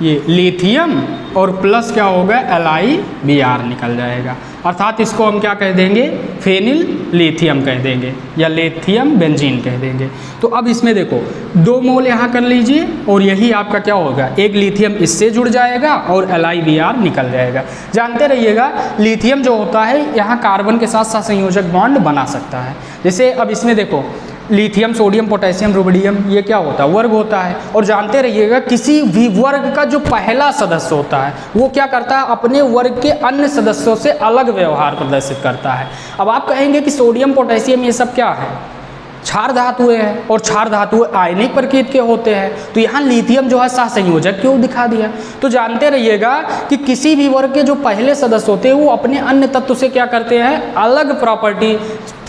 A: ये लिथियम और प्लस क्या होगा? LiBr निकल जाएगा। अर्थात इसको हम क्या कह देंगे? फेनिल लिथियम कह देंगे या लिथियम बेंजीन कह देंगे। तो अब इसमें देखो 2 मोल यहाँ कर लीजिए और यही आपका क्या होगा? एक लिथियम इससे जुड़ जाएगा और LiBr निकल जाएगा। जानते रहिएगा लिथियम जो होता है यहाँ कार्बन के साथ साथ संयोजक बॉन्ड बना सकता है। जैसे अब इसमें देखो लिथियम, सोडियम, पोटेशियम, रुबिडियम, ये क्या होता है? वर्ग होता है। और जानते रहिएगा किसी भी वर्ग का जो पहला सदस्य होता है वो क्या करता है? अपने वर्ग के अन्य सदस्यों से अलग व्यवहार प्रदर्शित करता है। अब आप कहेंगे कि सोडियम, पोटेशियम ये सब क्या है? क्षार धातुएं हैं और क्षार धातुएं आयनिक प्रकृति के होते हैं, तो यहाँ लिथियम जो है सहसंयोजक क्यों दिखा दिया। तो जानते रहिएगा कि किसी भी वर्ग के जो पहले सदस्य होते हैं वो अपने अन्य तत्व से क्या करते हैं, अलग प्रॉपर्टी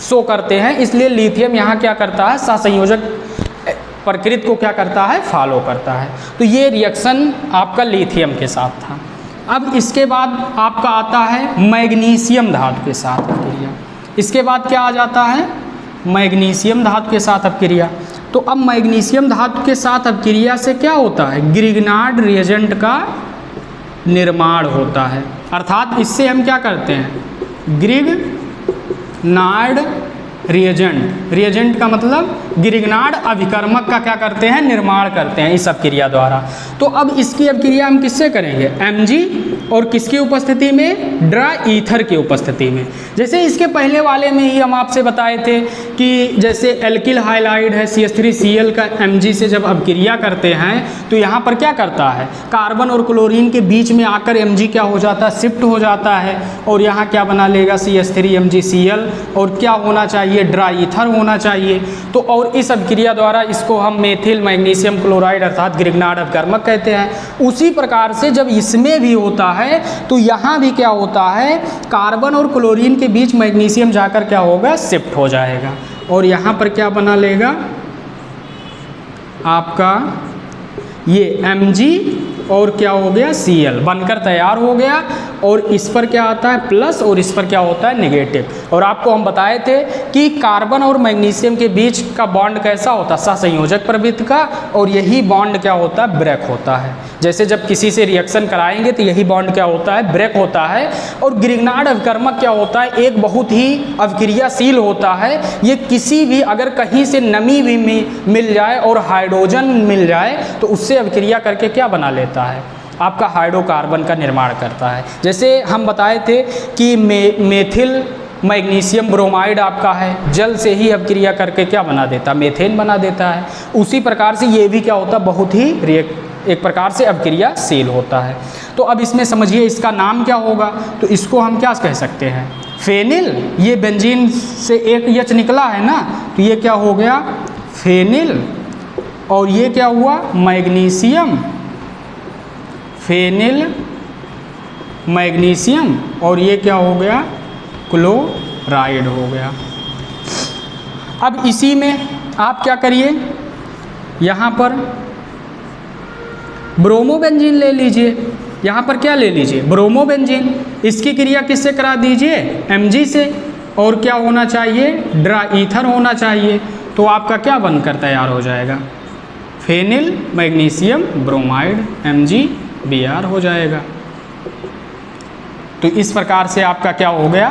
A: शो करते हैं, इसलिए लिथियम यहाँ क्या करता है, सहसंयोजक प्रकृति को क्या करता है, फॉलो करता है। तो ये रिएक्शन आपका लिथियम के साथ था। अब इसके बाद आपका आता है मैग्नीशियम धातु के साथ अपक्रिया। इसके बाद क्या आ जाता है, मैग्नीशियम धातु के साथ अपक्रिया। तो अब मैग्नीशियम धातु के साथ अपक्रिया से क्या होता है, ग्रिग्नार्ड रिएजेंट का निर्माण होता है। अर्थात इससे हम क्या करते हैं, ग्रिग्नार्ड रिएजेंट, रिएजेंट का मतलब ग्रिग्नार्ड अभिकर्मक का क्या करते हैं, निर्माण करते हैं इस अपक्रिया द्वारा। तो अब इसकी अपक्रिया हम किससे करेंगे, Mg और किसकी उपस्थिति में, ड्राई ईथर की उपस्थिति में। जैसे इसके पहले वाले में ही हम आपसे बताए थे कि जैसे एल्किल हाइलाइड है CH3Cl का Mg से जब अपक्रिया करते हैं तो यहाँ पर क्या करता है, कार्बन और क्लोरीन के बीच में आकर Mg क्या हो जाता है, शिफ्ट हो जाता है और यहाँ क्या बना लेगा, CH3MgCl, और क्या होना चाहिए, ड्राई ईथर होना चाहिए। तो और इस अपक्रिया द्वारा इसको हम मेथिल मैग्नीशियम क्लोराइड अर्थात ग्रिग्नार्ड अपकर्मक कहते हैं। उसी प्रकार से जब इसमें भी होता है तो यहाँ भी क्या होता है, कार्बन और क्लोरीन के बीच मैग्नीशियम जाकर क्या होगा, शिफ्ट हो जाएगा और यहाँ पर क्या बना लेगा आपका ये Mg और क्या हो गया, Cl बनकर तैयार हो गया। और इस पर क्या आता है प्लस और इस पर क्या होता है नेगेटिव। और आपको हम बताए थे कि कार्बन और मैग्नीशियम के बीच का बॉन्ड कैसा होता है, सहसंयोजक प्रवृत्ति का, और यही बॉन्ड क्या होता है, ब्रेक होता है। जैसे जब किसी से रिएक्शन कराएंगे तो यही बॉन्ड क्या होता है, ब्रेक होता है। और ग्रिग्नार्ड अभिकर्मक क्या होता है, एक बहुत ही अभिक्रियाशील होता है। ये किसी भी अगर कहीं से नमी भी मिल जाए और हाइड्रोजन मिल जाए तो उससे अभिक्रिया करके क्या बना लेता है, आपका हाइड्रोकार्बन का निर्माण करता है। जैसे हम बताए थे कि मेथिल मैग्नीशियम ब्रोमाइड आपका है, जल से ही अपक्रिया करके क्या बना देता, मेथेन बना देता है। उसी प्रकार से ये भी क्या होता है, बहुत ही एक प्रकार से अपक्रियाशील होता है। तो अब इसमें समझिए इसका नाम क्या होगा, तो इसको हम क्या कह सकते हैं, फेनिल। ये बेंजीन से एक H निकला है ना, तो ये क्या हो गया, फेनिल। और ये क्या हुआ, मैग्नीशियम, फेनिल मैग्नीशियम, और ये क्या हो गया, क्लोराइड हो गया। अब इसी में आप क्या करिए, यहाँ पर ब्रोमोबेंजीन ले लीजिए। यहाँ पर क्या ले लीजिए, ब्रोमोबेंजीन। इसकी क्रिया किससे करा दीजिए, Mg से, और क्या होना चाहिए, ड्राई ईथर होना चाहिए। तो आपका क्या बनकर तैयार हो जाएगा, फेनिल मैग्नीशियम ब्रोमाइड MgBr हो जाएगा। तो इस प्रकार से आपका क्या हो गया।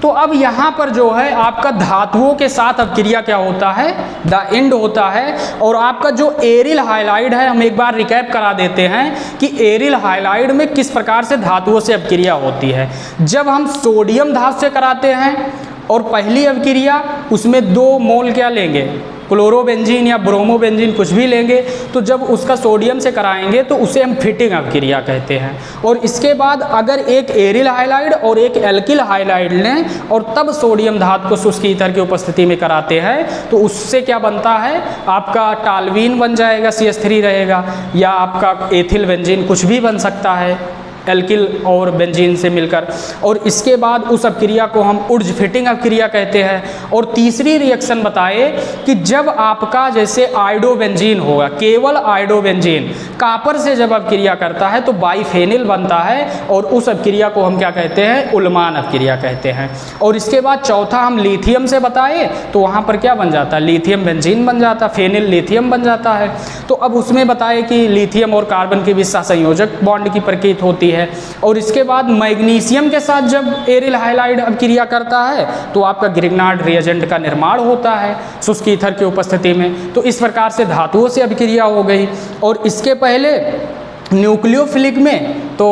A: तो अब यहाँ पर जो है आपका धातुओं के साथ अपक्रिया क्या होता है, द एंड होता है। और आपका जो एरिल हाइलाइड है, हम एक बार रिकैप करा देते हैं कि एरिल हाइलाइड में किस प्रकार से धातुओं से अपक्रिया होती है। जब हम सोडियम धातु से कराते हैं और पहली अपक्रिया उसमें 2 मोल क्या लेंगे, क्लोरोबेंजीन या ब्रोमोबेंजीन कुछ भी लेंगे, तो जब उसका सोडियम से कराएंगे तो उसे हम फिटिंग अपक्रिया कहते हैं। और इसके बाद अगर एक एरिल हाइलाइड और एक एल्किल हाइलाइड लें और तब सोडियम धातु को शुष्क ईथर की उपस्थिति में कराते हैं तो उससे क्या बनता है, आपका टालवीन बन जाएगा, CH3 रहेगा, या आपका एथिल बेंजीन कुछ भी बन सकता है एल्किल और बेंजीन से मिलकर। और इसके बाद उस अपक्रिया को हम उर्ज फिटिंग अपक्रिया कहते हैं। और तीसरी रिएक्शन बताए कि जब आपका जैसे आयोडोबेंजीन होगा, केवल आयोडोबेंजीन कापर से जब अपक्रिया करता है तो बाइफेनिल बनता है, और उस अपक्रिया को हम क्या कहते हैं, उल्मान अपक्रिया कहते हैं। और इसके बाद चौथा हम लिथियम से बताए तो वहाँ पर क्या बन जाता है, लिथियम बेंजीन बन जाता है, फेनिल लिथियम बन जाता है। तो अब उसमें बताए कि लिथियम और कार्बन के बीच सहसंयोजक बॉन्ड की प्रकृति होती है। और इसके बाद मैग्नीशियम के साथ जब एरिल हाइलाइड अपक्रिया करता है तो आपका ग्रिग्नार्ड रिएजेंट का निर्माण होता है शुष्क ईथर की उपस्थिति में। तो इस प्रकार से धातुओं से अपक्रिया हो गई। और इसके पहले न्यूक्लियोफिलिक में तो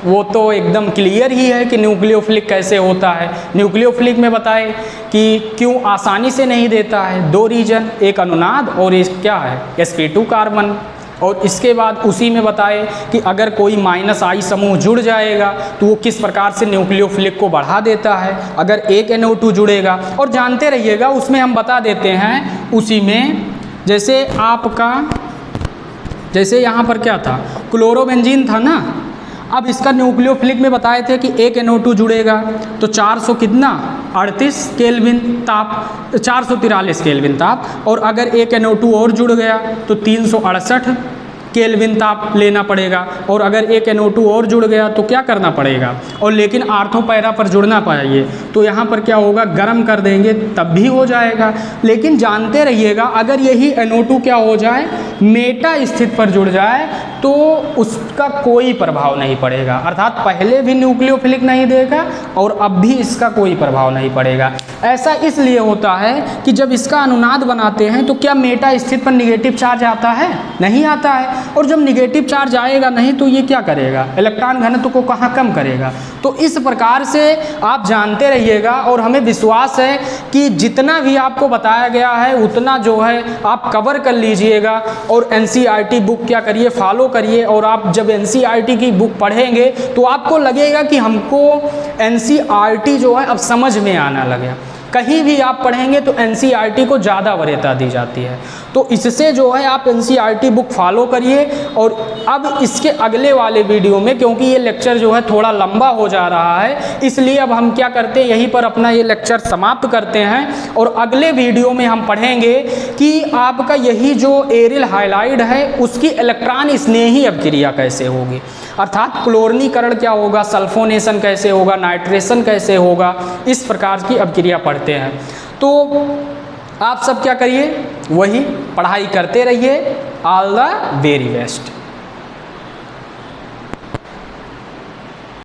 A: वो तो एकदम क्लियर ही है कि न्यूक्लियोफिलिक कैसे होता है। न्यूक्लियोफिलिक में बताए कि क्यों आसानी से नहीं देता है, 2 रीजन, एक अनुनाद और एक क्या है, sp2 कार्बन। और इसके बाद उसी में बताए कि अगर कोई -I समूह जुड़ जाएगा तो वो किस प्रकार से न्यूक्लियोफिलिक को बढ़ा देता है, अगर एक NO2 जुड़ेगा। और जानते रहिएगा उसमें हम बता देते हैं उसी में, जैसे आपका जैसे यहाँ पर क्या था, क्लोरोबेंजीन था ना, अब इसका न्यूक्लियोफिलिक में बताए थे कि एक NO2 जुड़ेगा तो 400 कितना 38 केल्विन ताप, 443 केल्विन ताप, और अगर एक NO2 और जुड़ गया तो 368 केल्विन ताप लेना पड़ेगा, और अगर एक NO2 और जुड़ गया तो क्या करना पड़ेगा, और लेकिन आर्थो पैरा पर जुड़ना चाहिए तो यहाँ पर क्या होगा, गर्म कर देंगे तब भी हो जाएगा। लेकिन जानते रहिएगा अगर यही NO2 क्या हो जाए, मेटा स्थित पर जुड़ जाए तो उसका कोई प्रभाव नहीं पड़ेगा, अर्थात पहले भी न्यूक्लियोफिलिक नहीं देगा और अब भी इसका कोई प्रभाव नहीं पड़ेगा। ऐसा इसलिए होता है कि जब इसका अनुनाद बनाते हैं तो क्या मेटा स्थित पर निगेटिव चार्ज आता है, नहीं आता है, और जब निगेटिव चार्ज आएगा नहीं तो ये क्या करेगा, इलेक्ट्रॉन घनत्व को कहाँ कम करेगा। तो इस प्रकार से आप जानते रहिएगा, और हमें विश्वास है कि जितना भी आपको बताया गया है उतना जो है आप कवर कर लीजिएगा, और NCERT बुक क्या करिए, फॉलो करिए। और आप जब NCERT की बुक पढ़ेंगे तो आपको लगेगा कि हमको NCERT जो है अब समझ में आना लगे। कहीं भी आप पढ़ेंगे तो NCERT को ज़्यादा वरीयता दी जाती है, तो इससे जो है आप NCERT बुक फॉलो करिए। और अब इसके अगले वाले वीडियो में, क्योंकि ये लेक्चर जो है थोड़ा लंबा हो जा रहा है, इसलिए अब हम क्या करते हैं, यहीं पर अपना ये लेक्चर समाप्त करते हैं, और अगले वीडियो में हम पढ़ेंगे कि आपका यही जो एरिल हाइलाइड है उसकी इलेक्ट्रॉन स्नेही अभिक्रिया कैसे होगी, अर्थात क्लोरीनीकरण क्या होगा, सल्फोनेशन कैसे होगा, नाइट्रेशन कैसे होगा, इस प्रकार की अभिक्रिया पढ़ते हैं। तो आप सब क्या करिए, वही पढ़ाई करते रहिए। All the very best.